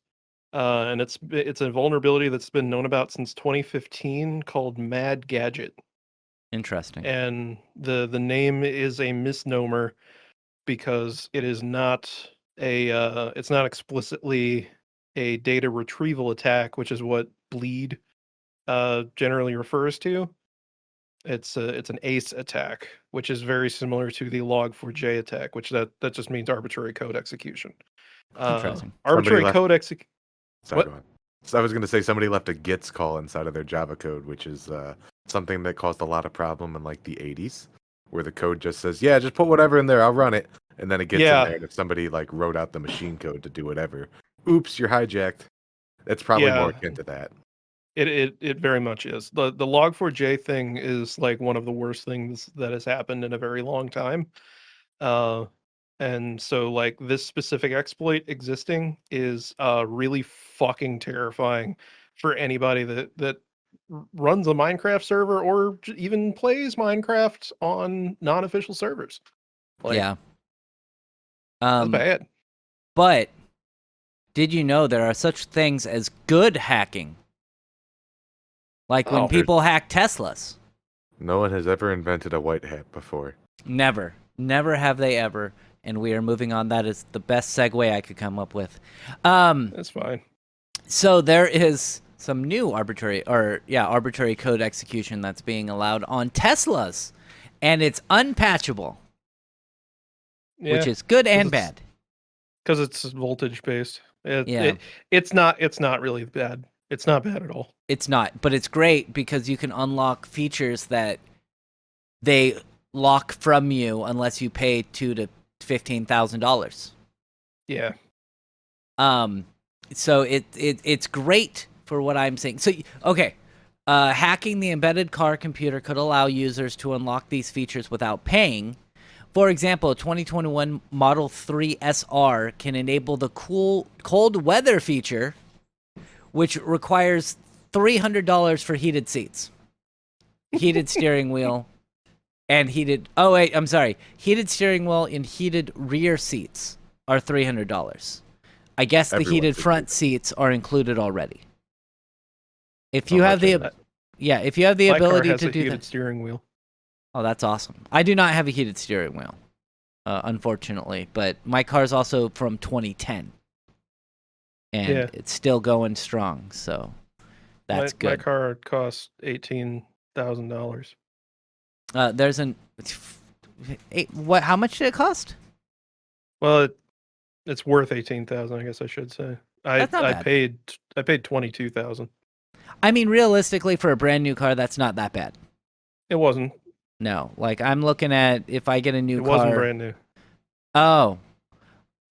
And it's a vulnerability that's been known about since 2015 called Mad Gadget. interesting. And the name is a misnomer because it is not it's not explicitly a data retrieval attack, which is what bleed generally refers to. It's an ACE attack, which is very similar to the log4j attack, which that just means arbitrary code execution. Interesting. Somebody Arbitrary left. code exec. Sorry, What? go on. So I was going to say somebody left a gits call inside of their Java code, which is something that caused a lot of problem in like the 80s, where the code just says, "Yeah, just put whatever in there, I'll run it," and then it gets in Yeah, there. And if somebody like wrote out the machine code to do whatever, oops, you're hijacked. It's probably more yeah. akin to that. It very much is. The log4j thing is like one of the worst things that has happened in a very long time. Uh, and so like this specific exploit existing is really fucking terrifying for anybody that runs a Minecraft server or even plays Minecraft on non-official servers. Like, Yeah. that's bad. But did you know there are such things as good hacking? Like when Oh. people hack Teslas. No one has ever invented a white hat before. Never. Never have they ever. And we are moving on. That is the best segue I could come up with. That's fine. So there is some new arbitrary code execution that's being allowed on Teslas. And it's unpatchable, Yeah, which is good and it's- bad. because it's voltage based. Yeah. It's not really bad. It's not bad at all. It's not, but it's great because you can unlock features that they lock from you unless you pay $2,000 to $15,000. Yeah. So it's great for what I'm saying. So okay, hacking the embedded car computer could allow users to unlock these features without paying. For example, a 2021 Model 3 SR can enable the cold weather feature, which requires $300 for heated seats, heated steering wheel, and heated steering wheel and heated rear seats are $300. I guess the Everyone heated should front do that. seats are included already. If How you have much the is that? if you have the My car ability has to a do heated that. steering wheel. Oh, that's awesome. I do not have a heated steering wheel, unfortunately, but my car's also from 2010, and Yeah. it's still going strong. So that's My good. car costs $18,000. There's an what? How much did it cost? Well, it's worth 18,000, I guess I should say. That's not bad. I paid 22,000. I mean, realistically, for a brand new car, that's not that bad. It wasn't. No, like I'm looking at if I get a new It car. wasn't brand new. Oh,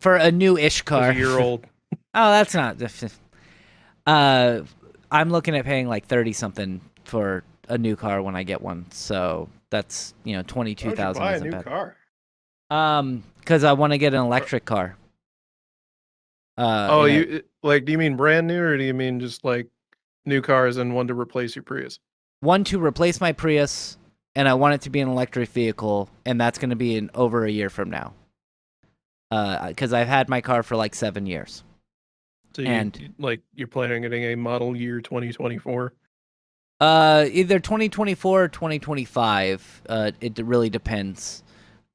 for a new-ish It car. was a year old. Oh, that's not. I'm looking at paying like 30 something for a new car when I get one. So that's 22,000 Buy a isn't new bad. car. Because I want to get an electric car. Oh, and do you mean brand new or do you mean just like new cars and one to replace your Prius? one to replace my Prius, and I want it to be an electric vehicle, and that's going to be in over a year from now. Because I've had my car for like 7 years. So And- you're planning on getting a model year 2024? Either 2024 or 2025. It really depends.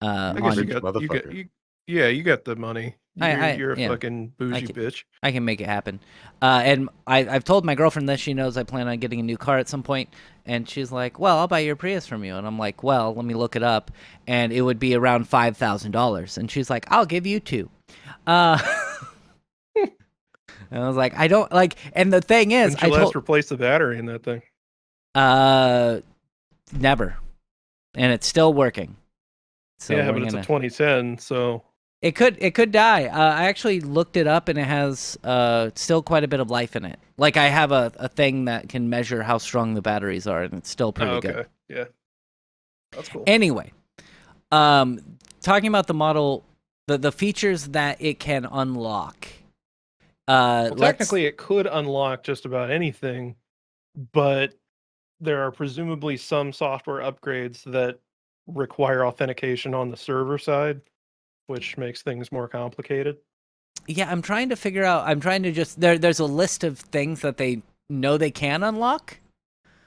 I guess Rich you motherfucker. got the money. You're a yeah. fucking bougie bitch. I can make it happen. And I've told my girlfriend this. She knows I plan on getting a new car at some point. And she's like, well, I'll buy your Prius from you. And I'm like, well, let me look it up. And it would be around $5,000. And she's like, I'll give you two. And And I was like, I don't like. And the thing is, When'd you last replace the battery in that thing? Never, and it's still working. So yeah, but it's a 2010, so it could die. I actually looked it up, and it has still quite a bit of life in it. Like I have a thing that can measure how strong the batteries are, and it's still pretty good. Yeah, that's cool. Anyway, talking about the model, the features that it can unlock. Well, technically, it could unlock just about anything, but there are presumably some software upgrades that require authentication on the server side, which makes things more complicated. Yeah, I'm trying to figure out. I'm trying to just there's a list of things that they know they can unlock.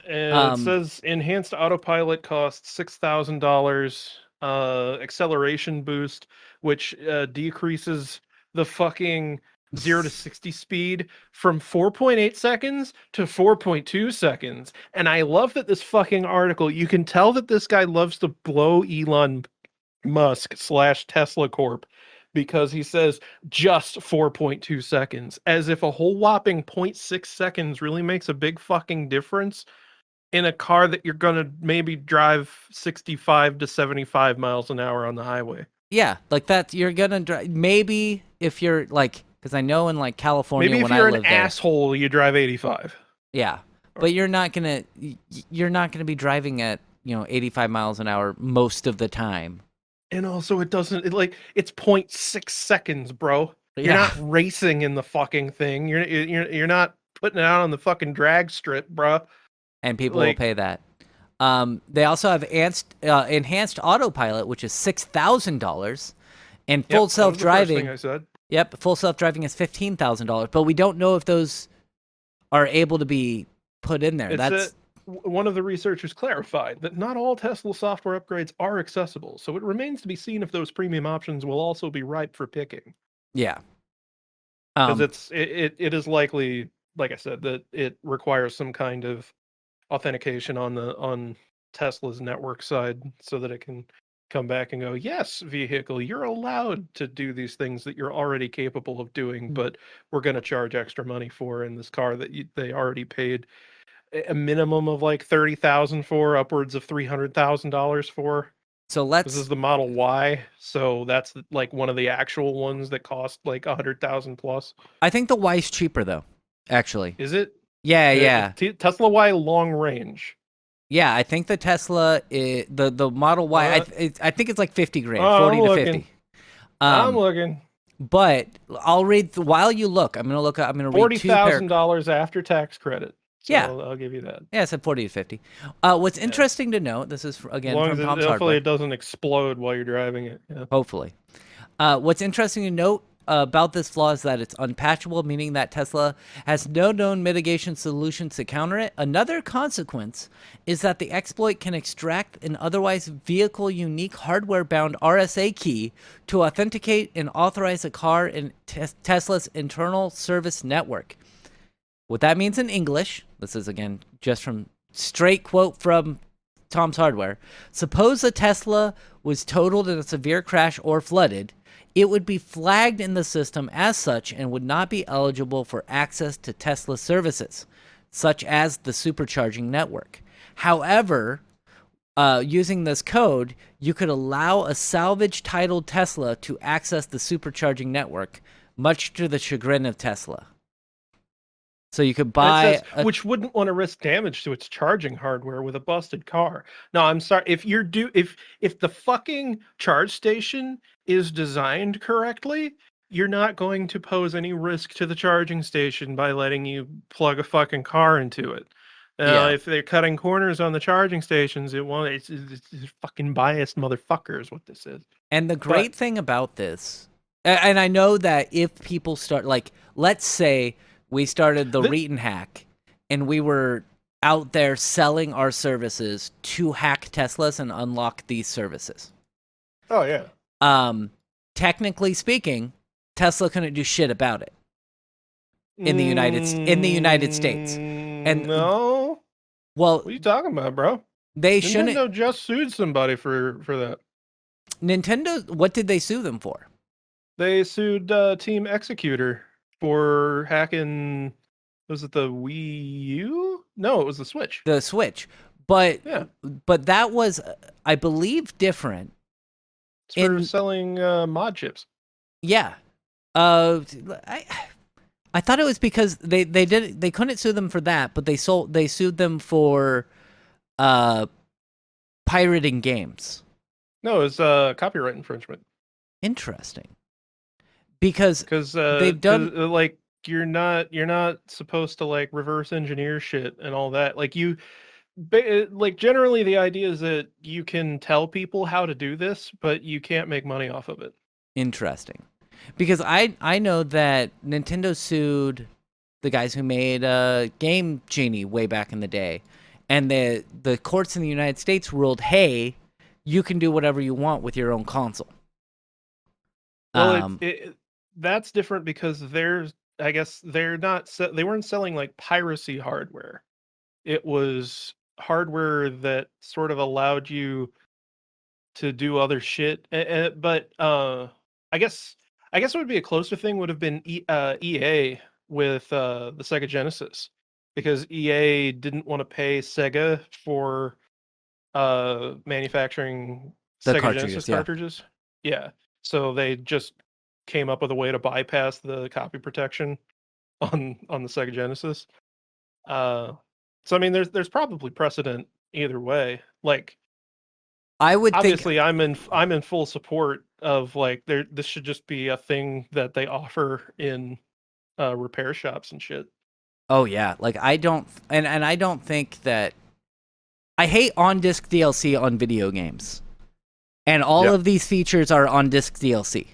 And it says enhanced autopilot costs $6,000. Acceleration boost, which decreases the fucking 0 to 60 speed from 4.8 seconds to 4.2 seconds. And I love that this fucking article, you can tell that this guy loves to blow Elon Musk / Tesla Corp, because he says just 4.2 seconds, as if a whole whopping 0.6 seconds really makes a big fucking difference in a car that you're going to maybe drive 65 to 75 miles an hour on the highway. Yeah, like that. You're gonna drive. Maybe if you're like, because I know in like California, maybe if when you're I live an asshole, you drive 85. Yeah, but you're not gonna be driving at 85 miles an hour most of the time. And also, it's 0.6 seconds, bro. Yeah. You're not racing in the fucking thing. You're not putting it out on the fucking drag strip, bro. And people will pay that. They also have enhanced autopilot, which is $6,000, and full self-driving. That was the first thing I said. Yep, full self-driving is $15,000, but we don't know if those are able to be put in there. That's one of the researchers clarified that not all Tesla software upgrades are accessible, so it remains to be seen if those premium options will also be ripe for picking. Yeah, because it is likely, like I said, that it requires some kind of authentication on Tesla's network side so that it can come back and go, yes, vehicle, you're allowed to do these things that you're already capable of doing, but we're going to charge extra money for in this car that they already paid a minimum of like $30,000 for, upwards of $300,000 for. So this is the Model Y, so that's like one of the actual ones that cost like $100,000 plus. I think the Y's cheaper though, actually. Is it? Yeah. Tesla Y long range. Yeah, I think the Tesla, the Model Y, I think it's like 50 grand, 40 to 50. I'm looking. But I'll read while you look. I'm gonna read $40,000 after tax credit. So yeah, I'll give you that. Yeah, I said 40 to 50. What's interesting to note, this is again from Tom's Hardware. Hopefully it doesn't explode while you're driving it. Yeah. Hopefully. What's interesting to note about this flaw is that it's unpatchable, meaning that Tesla has no known mitigation solutions to counter it. Another consequence is that the exploit can extract an otherwise vehicle-unique hardware-bound RSA key to authenticate and authorize a car in Tesla's internal service network. What that means in English, this is again just from straight quote from Tom's Hardware. Suppose a Tesla was totaled in a severe crash or flooded, it would be flagged in the system as such and would not be eligible for access to Tesla services, such as the supercharging network. However, using this code, you could allow a salvage titled Tesla to access the supercharging network, much to the chagrin of Tesla. So you could buy which wouldn't want to risk damage to its charging hardware with a busted car. No, I'm sorry. If the fucking charge station is designed correctly, you're not going to pose any risk to the charging station by letting you plug a fucking car into it. If they're cutting corners on the charging stations, it's fucking biased motherfuckers what this is. And the great thing about this, and I know that if people start, like, let's say we started the Reeton hack, and we were out there selling our services to hack Teslas and unlock these services. Oh yeah. Technically speaking, Tesla couldn't do shit about it in the United States. And no. Well, what are you talking about, bro? Nintendo just sued somebody for that. Nintendo, what did they sue them for? They sued Team Executor for hacking. Was it the Wii U? No, it was the Switch. The Switch. But Yeah, that was, I believe, different. it's for In selling mod chips. yeah, I I thought it was because they couldn't sue them for that, but they sued them for uh pirating games. No, it's copyright infringement. Interesting. Because Because they've done like you're not supposed to like reverse engineer shit and all that. Like like generally the idea is that you can tell people how to do this, but you can't make money off of it. interesting. Because I know that Nintendo sued the guys who made Game Genie way back in the day, and the courts in the United States ruled, hey, you can do whatever you want with your own console. Well, that's different because I guess they're not they weren't selling like piracy hardware. It was hardware that sort of allowed you to do other shit. But I guess what would be a closer thing would have been EA with the Sega Genesis, because EA didn't want to pay Sega for manufacturing The Sega Genesis cartridges, yeah. cartridges. Yeah, so they just came up with a way to bypass the copy protection on the Sega Genesis. Uh, so I mean, there's probably precedent either way. Like I would think, obviously I'm in full support of like this should just be a thing that they offer in repair shops and shit. oh yeah, like I don't, and I don't think that, I hate on disc DLC on video games, and all Yeah. of these features are on disc DLC.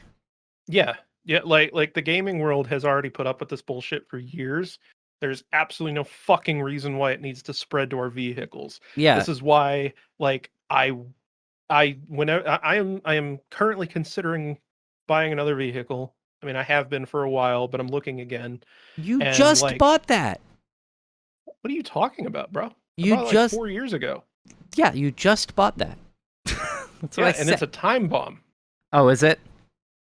Yeah. Yeah, like the gaming world has already put up with this bullshit for years. There's absolutely no fucking reason why it needs to spread to our vehicles. Yeah, This is why like I am currently considering buying another vehicle. I mean, I have been for a while, but I'm looking again. you And just like, bought that. what are you talking about, bro? I You bought it like just 4 years ago. Yeah, you just bought that. That's what Yeah, I and it's said. a time bomb. Oh, is it?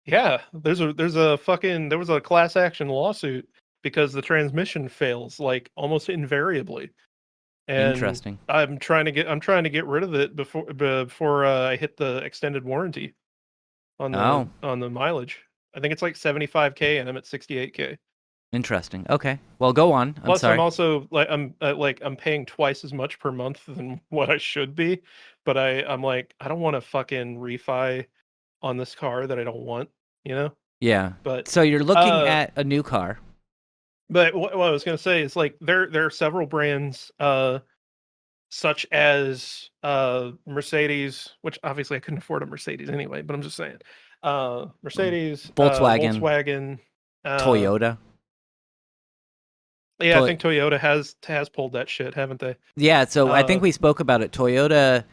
Yeah, there was a class action lawsuit because the transmission fails like almost invariably, and Interesting. I'm trying to get rid of it before I hit the extended warranty Oh, on the mileage. I think it's like 75K and I'm at 68K. interesting. Okay. Well, go on. I'm Plus, I'm sorry. also like I'm paying twice as much per month than what I should be, but I'm like I don't want to fucking refi on this car that I don't want, you know. Yeah. But So you're looking uh, at a new car. but what I was gonna say is like there are several brands such as Mercedes, which obviously I couldn't afford a Mercedes anyway, but I'm just saying Mercedes, Volkswagen, Volkswagen, uh, Toyota. yeah, I Toy think Toyota has pulled that shit, haven't they? Yeah, so I Uh, think we spoke about it. Toyota,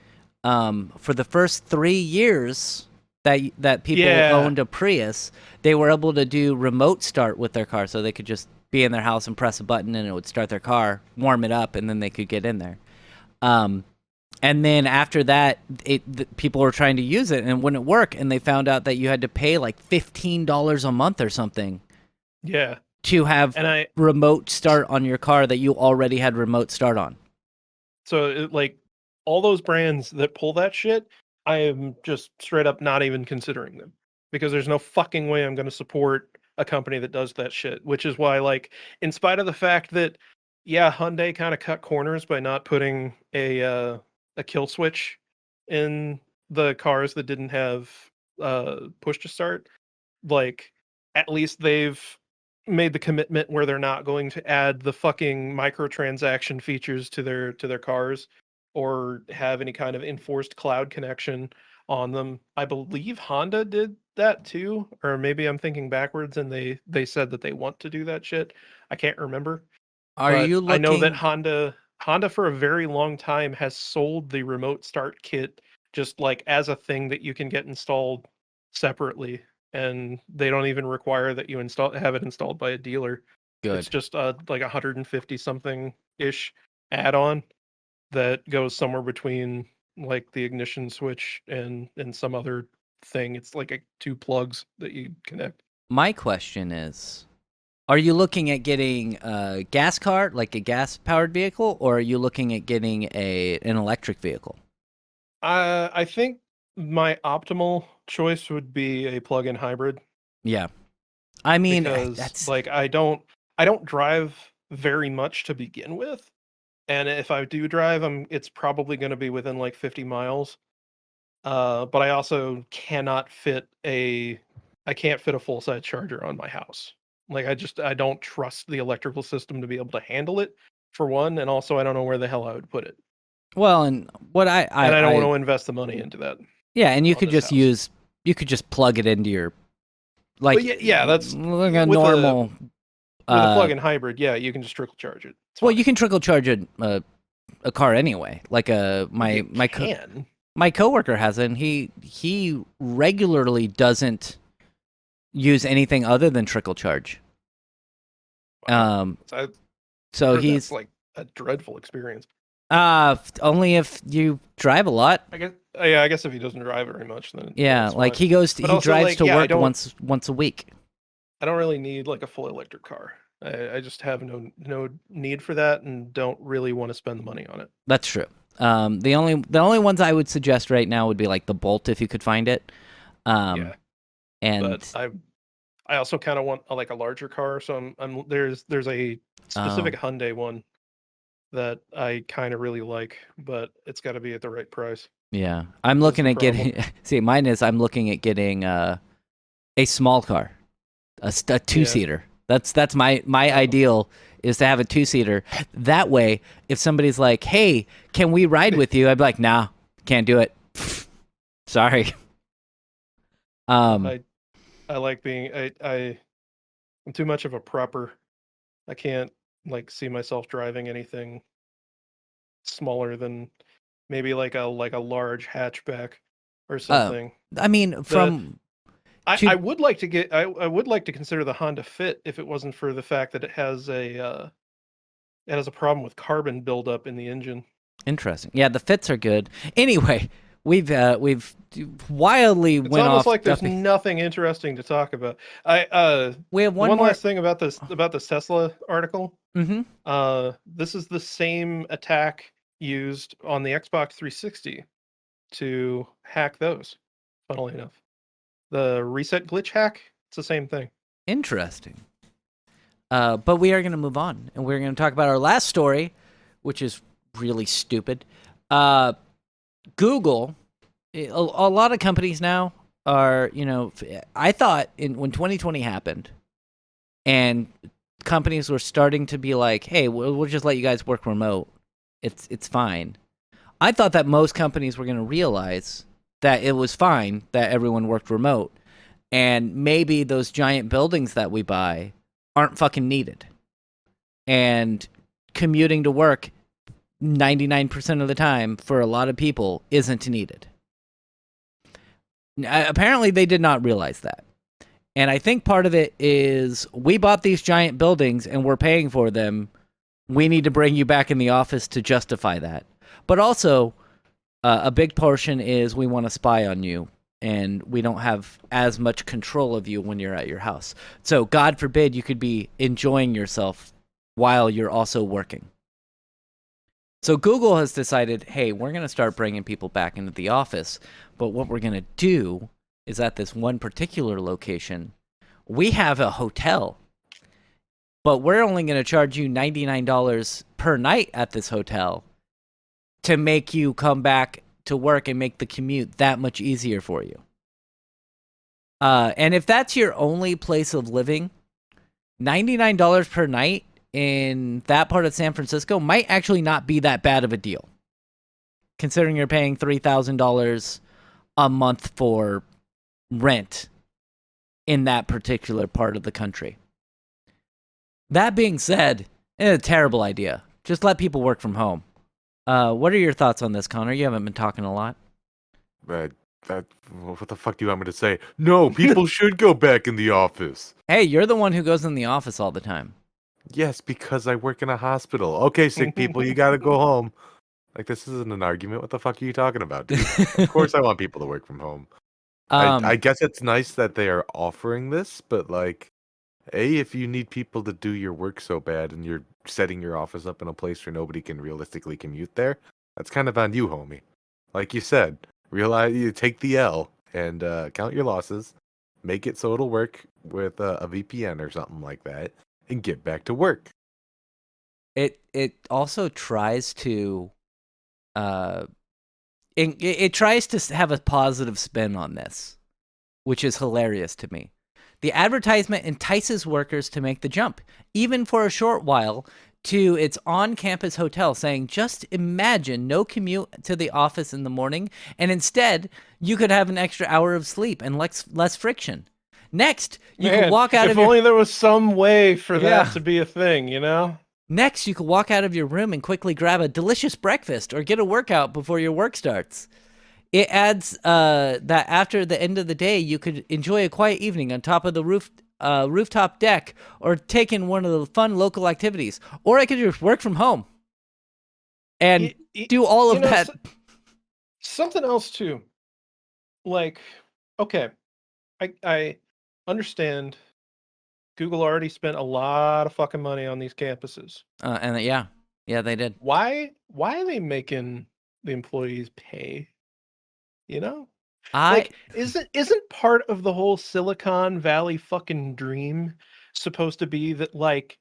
for the first 3 years that people yeah, owned a Prius, they were able to do remote start with their car, so they could just be in their house and press a button, and it would start their car, warm it up, and then they could get in there. Um, and then after that, people were trying to use it, and it wouldn't work, and they found out that you had to pay like $15 a month or something yeah, to have and I remote start on your car that you already had remote start on. so like all those brands that pull that shit, I am just straight up not even considering them because there's no fucking way I'm going to support a company that does that shit. Which is why, like, in spite of the fact that, yeah, Hyundai kind of cut corners by not putting a kill switch in the cars that didn't have push to start, like at least they've made the commitment where they're not going to add the fucking microtransaction features to their cars or have any kind of enforced cloud connection on them. I believe Honda did that too, or maybe I'm thinking backwards and they said that they want to do that shit. I can't remember, Are but you I know that looking? Honda for a very long time has sold the remote start kit just like as a thing that you can get installed separately, and they don't even require that you have it installed by a dealer. It's Good. just like 150 something ish add-on that goes somewhere between like the ignition switch and some other thing. It's like two plugs that you connect. My question is, Are you looking at getting a gas car, like a gas-powered vehicle, or are you looking at getting an electric vehicle? I think my optimal choice would be a plug-in hybrid Yeah. I mean, because that's like I don't drive very much to begin with, and if I do drive, it's probably going to be within like 50 miles. But I also I can't fit a full-size charger on my house. Like I don't trust the electrical system to be able to handle it for one, and also I don't know where the hell I would put it. well, and what And I don't want I to invest the money into that yeah, and on this house. you could just plug it into your But like yeah, that's like a with normal a uh plug-in hybrid, yeah, you can just trickle charge it. It's well, fine. you can trickle charge a car anyway. Like You can. my coworker has it, and he regularly doesn't use anything other than trickle charge. Wow. Um, I've so heard that's he's like a dreadful experience. only if you drive a lot. I guess yeah, I guess if he doesn't drive very much, then Yeah, it's like fine. But he also, drives like, to yeah, work once a week. I don't really need like a full electric car. I just have no need for that and don't really want to spend the money on it. That's true. The only ones I would suggest right now would be like the Bolt if you could find it. Yeah, And but I also kind of want like a larger car, so there's a oh specific Hyundai one that I kind of really like, but it's got to be at the right price. yeah, I'm That's looking the at problem. getting. See, mine is I'm looking at getting a small car, a two Yeah. seater. That's my Oh, ideal is to have a two seater. That way, if somebody's like, "Hey, can we ride with you?" I'd be like, "Nah, can't do it. Sorry." Um, I like being I'm too much of a prepper. I can't like see myself driving anything smaller than maybe like a large hatchback or uh, something. I mean, The from I two. would like to get I would like to consider the Honda Fit if it wasn't for the fact that it has a problem with carbon buildup in the engine. Interesting. Yeah, the fits are good. Anyway, we've wildly It's went almost off like there's topic. nothing interesting to talk about. We have one One more. last thing about this Tesla article. Mm-hmm. This is the same attack used on the Xbox 360 to hack those. Funnily enough, the reset glitch hack. It's the same thing. Interesting. But we are going to move on, and we're going to talk about our last story, which is really stupid. Google, a lot of companies now are, I thought when 2020 happened, and companies were starting to be like, "Hey, we'll just let you guys work remote. It's fine." I thought that most companies were going to realize that it was fine that everyone worked remote, and maybe those giant buildings that we buy aren't fucking needed. And commuting to work 99% of the time for a lot of people isn't needed. Apparently, they did not realize that. And I think part of it is we bought these giant buildings and we're paying for them. We need to bring you back in the office to justify that. But also, a big portion is we want to spy on you and we don't have as much control of you when you're at your house. So, God forbid you could be enjoying yourself while you're also working. So, Google has decided, hey, we're going to start bringing people back into the office. But what we're going to do is at this one particular location, we have a hotel, but we're only going to charge you $99 per night at this hotel to make you come back to work and make the commute that much easier for you. And if that's your only place of living, $99 per night in that part of San Francisco might actually not be that bad of a deal, considering you're paying $3,000 a month for rent in that particular part of the country. That being said, it's a terrible idea. Just let people work from home. What are your thoughts on this, Connor? You haven't been talking a lot. What the fuck do you want me to say? No, people should go back in the office. Hey, you're the one who goes in the office all the time. Yes, because I work in a hospital. Okay, sick people, you gotta go home. Like, this isn't an argument. What the fuck are you talking about, dude? Of course I want people to work from home. I guess it's nice that they are offering this, but, like, If you need people to do your work so bad and you're setting your office up in a place where nobody can realistically commute there, that's kind of on you, homie. Like you said, realize you take the L and count your losses, make it so it'll work with a VPN or something like that, and get back to work. It also tries to it tries to have a positive spin on this, which is hilarious to me. The advertisement entices workers to make the jump, even for a short while, to its on-campus hotel, saying, just imagine no commute to the office in the morning, and instead, you could have an extra hour of sleep and less friction. Next, you could walk out if of your... only there was some way for Yeah. that to be a thing, you know? Next, you could walk out of your room and quickly grab a delicious breakfast or get a workout before your work starts. It adds that after the end of the day, you could enjoy a quiet evening on top of the rooftop deck, or take in one of the fun local activities. Or I could just work from home and do all of that. Something else too. Like, okay, I understand Google already spent a lot of fucking money on these campuses. And yeah, they did. Why are they making the employees pay? You know? I Like, isn't part of the whole Silicon Valley fucking dream supposed to be that, like,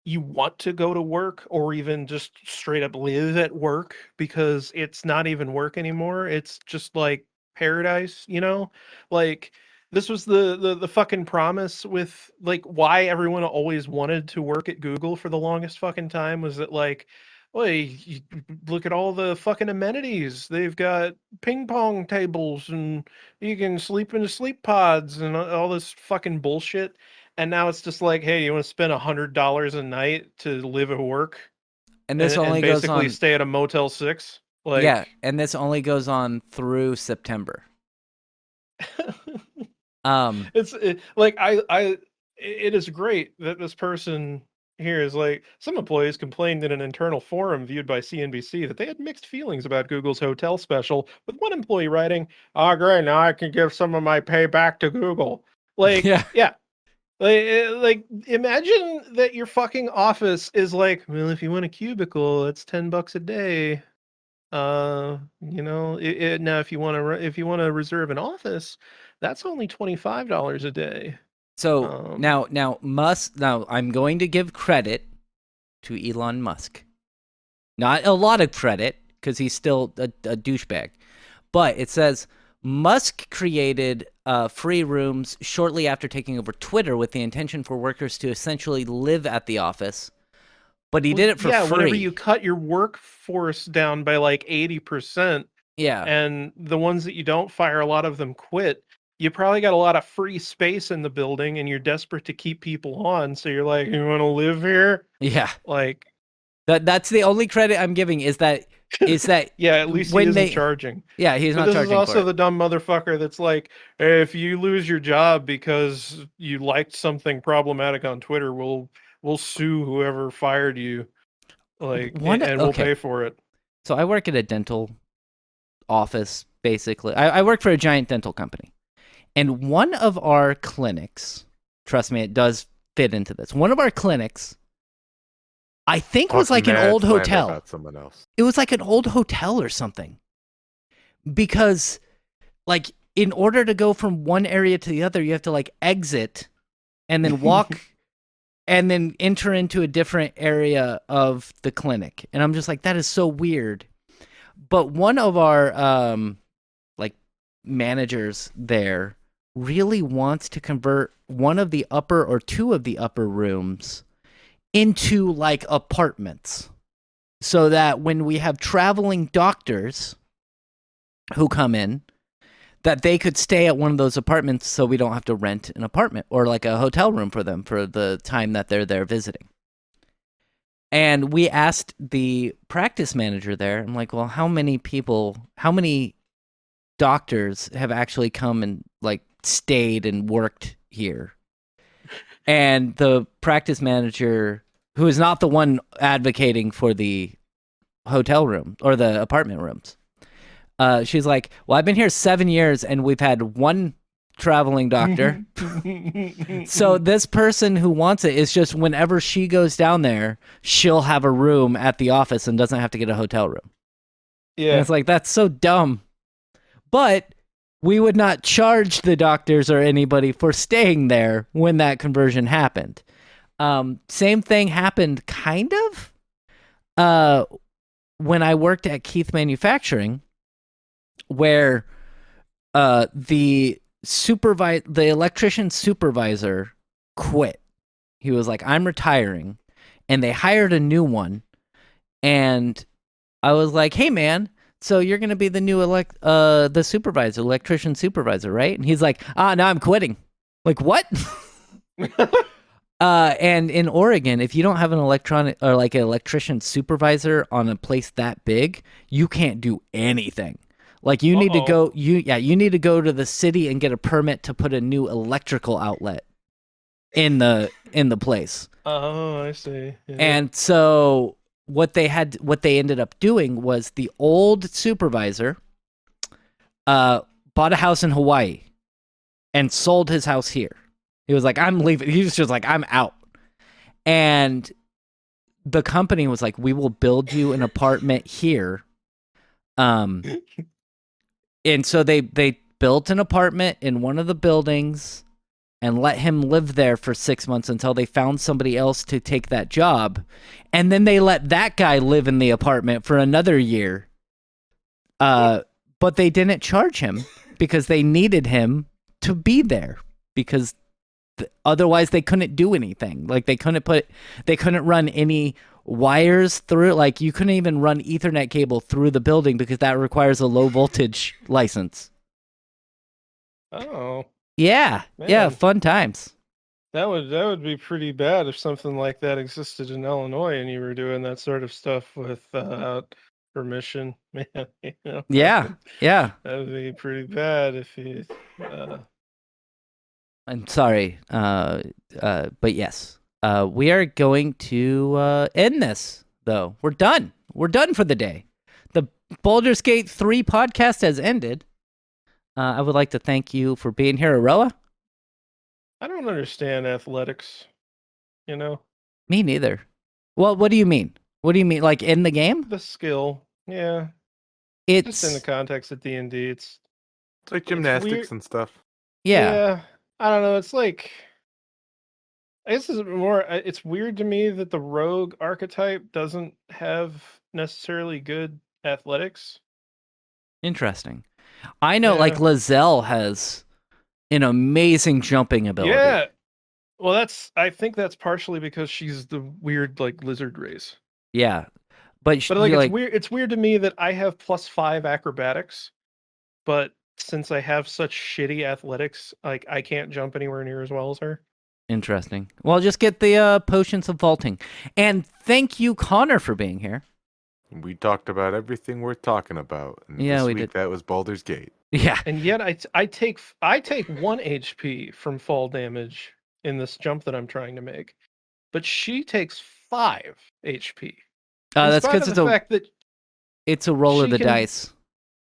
you want to go to work or even just straight up live at work because it's not even work anymore? It's just like paradise, you know? Like, this was the fucking promise with, like, why everyone always wanted to work at Google for the longest fucking time, was that, like, well, you look at all the fucking amenities. They've got ping pong tables and you can sleep in the sleep pods and all this fucking bullshit. And now it's just like, hey, you want to spend $100 a night to live at work and this and only goes basically on. stay at a Motel 6? Like, Yeah, and this only goes on through September. it is great that this person here is like, some employees complained in an internal forum viewed by CNBC that they had mixed feelings about Google's hotel special, with one employee writing, "Oh, great, now I can give some of my pay back to Google." Like, Yeah. yeah. Like, imagine that your fucking office is like, well, if you want a cubicle, it's $10 a day. Now if you want to reserve an office, that's only $25 a day. So now I'm going to give credit to Elon Musk. Not a lot of credit, because he's still a douchebag. But it says Musk created free rooms shortly after taking over Twitter with the intention for workers to essentially live at the office. But he did it for free. Whenever you cut your workforce down by like 80%, yeah, and the ones that you don't fire, a lot of them quit, you probably got a lot of free space in the building and you're desperate to keep people on. So you're like, you want to live here? Yeah. Like, that's the only credit I'm giving, is that yeah, at least he isn't charging. Yeah, he's not But charging. This is also for it. the dumb motherfucker that's like, hey, if you lose your job because you liked something problematic on Twitter, we'll sue whoever fired you. Like, and we'll pay for it. So I work at a dental office, basically. I work for a giant dental company. And one of our clinics, trust me, it does fit into this. One of our clinics, I think, was like an old hotel. About someone else. It was like an old hotel or something. Because, like, in order to go from one area to the other, you have to, like, exit and then walk and then enter into a different area of the clinic. And I'm just like, that is so weird. But one of our, like, managers there really wants to convert one of the upper or two of the upper rooms into, like, apartments, so that when we have traveling doctors who come in, that they could stay at one of those apartments, so we don't have to rent an apartment or like a hotel room for them for the time that they're there visiting. And we asked the practice manager there, I'm like, well, how many doctors have actually come and, like, stayed and worked here? And the practice manager, who is not the one advocating for the hotel room or the apartment rooms, she's like, well, I've been here 7 years and we've had one traveling doctor. So this person who wants it is just whenever she goes down there, she'll have a room at the office and doesn't have to get a hotel room. And Yeah. it's like, that's so dumb. But we would not charge the doctors or anybody for staying there when that conversion happened. Same thing happened kind of when I worked at Keith Manufacturing, where the electrician supervisor quit. He was like, I'm retiring. And they hired a new one. And I was like, hey, man, so you're going to be the new electrician supervisor, right? And he's like, no, I'm quitting. Like, what? And in Oregon, if you don't have an electrician supervisor on a place that big, you can't do anything. Like you need to go, you need to go to the city and get a permit to put a new electrical outlet in the place. Oh, I see. Yeah. And so what they ended up doing was the old supervisor bought a house in Hawaii and sold his house here. He was like, I'm leaving. He was just like, I'm out. And the company was like, we will build you an apartment here. And so they built an apartment in one of the buildings and let him live there for 6 months until they found somebody else to take that job. And then they let that guy live in the apartment for another year. But they didn't charge him because they needed him to be there because otherwise they couldn't do anything. Like they couldn't run any wires through, like you couldn't even run Ethernet cable through the building because that requires a low voltage license. Oh. Yeah. Man. Yeah, fun times. That would be pretty bad if something like that existed in Illinois and you were doing that sort of stuff without permission. Man, you know, Yeah. Yeah. that would be pretty bad if you I'm sorry, but yes, we are going to end this, though. We're done. We're done for the day. The Baldur's Gate 3 podcast has ended. I would like to thank you for being here, Aroa. I don't understand athletics, you know? Me neither. Well, what do you mean? What do you mean, like in the game? The skill, yeah. It's Just in the context of D&D, It's like gymnastics and stuff. yeah. I don't know. It's like, I guess it's weird to me that the rogue archetype doesn't have necessarily good athletics. Interesting. I know, Yeah. like Lizelle has an amazing jumping ability. Yeah. Well, I think that's partially because she's the weird like lizard race. Yeah, but like you're it's weird. It's weird to me that I have +5 acrobatics, but since I have such shitty athletics, like I can't jump anywhere near as well as her. Interesting. Well, just get the potions of vaulting. And thank you, Connor, for being here. We talked about everything worth talking about. And Yeah, this we week did. that was Baldur's Gate. Yeah. And yet I take 1 HP from fall damage in this jump that I'm trying to make, but she takes 5 HP. That's because it's the fact that it's a roll of she the can- dice.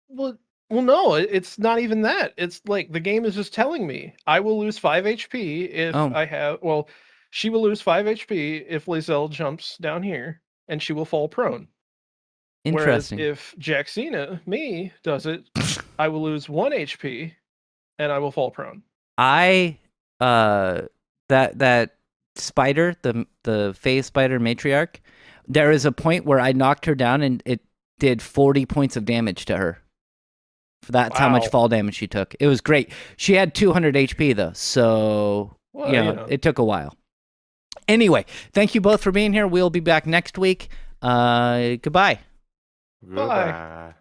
well, no, it's not even that. It's like the game is just telling me I will lose 5 HP if I have. Well, she will lose 5 HP if Lizelle jumps down here, and she will fall prone. Interesting. Whereas if Jaxina, me, does it, I will lose 1 HP, and I will fall prone. I that spider, the phase spider matriarch, there is a point where I knocked her down and it did 40 points of damage to her. That's how much fall damage she took. It was great. She had 200 HP though, so it took a while. Anyway, thank you both for being here. We'll be back next week. Goodbye. Goodbye.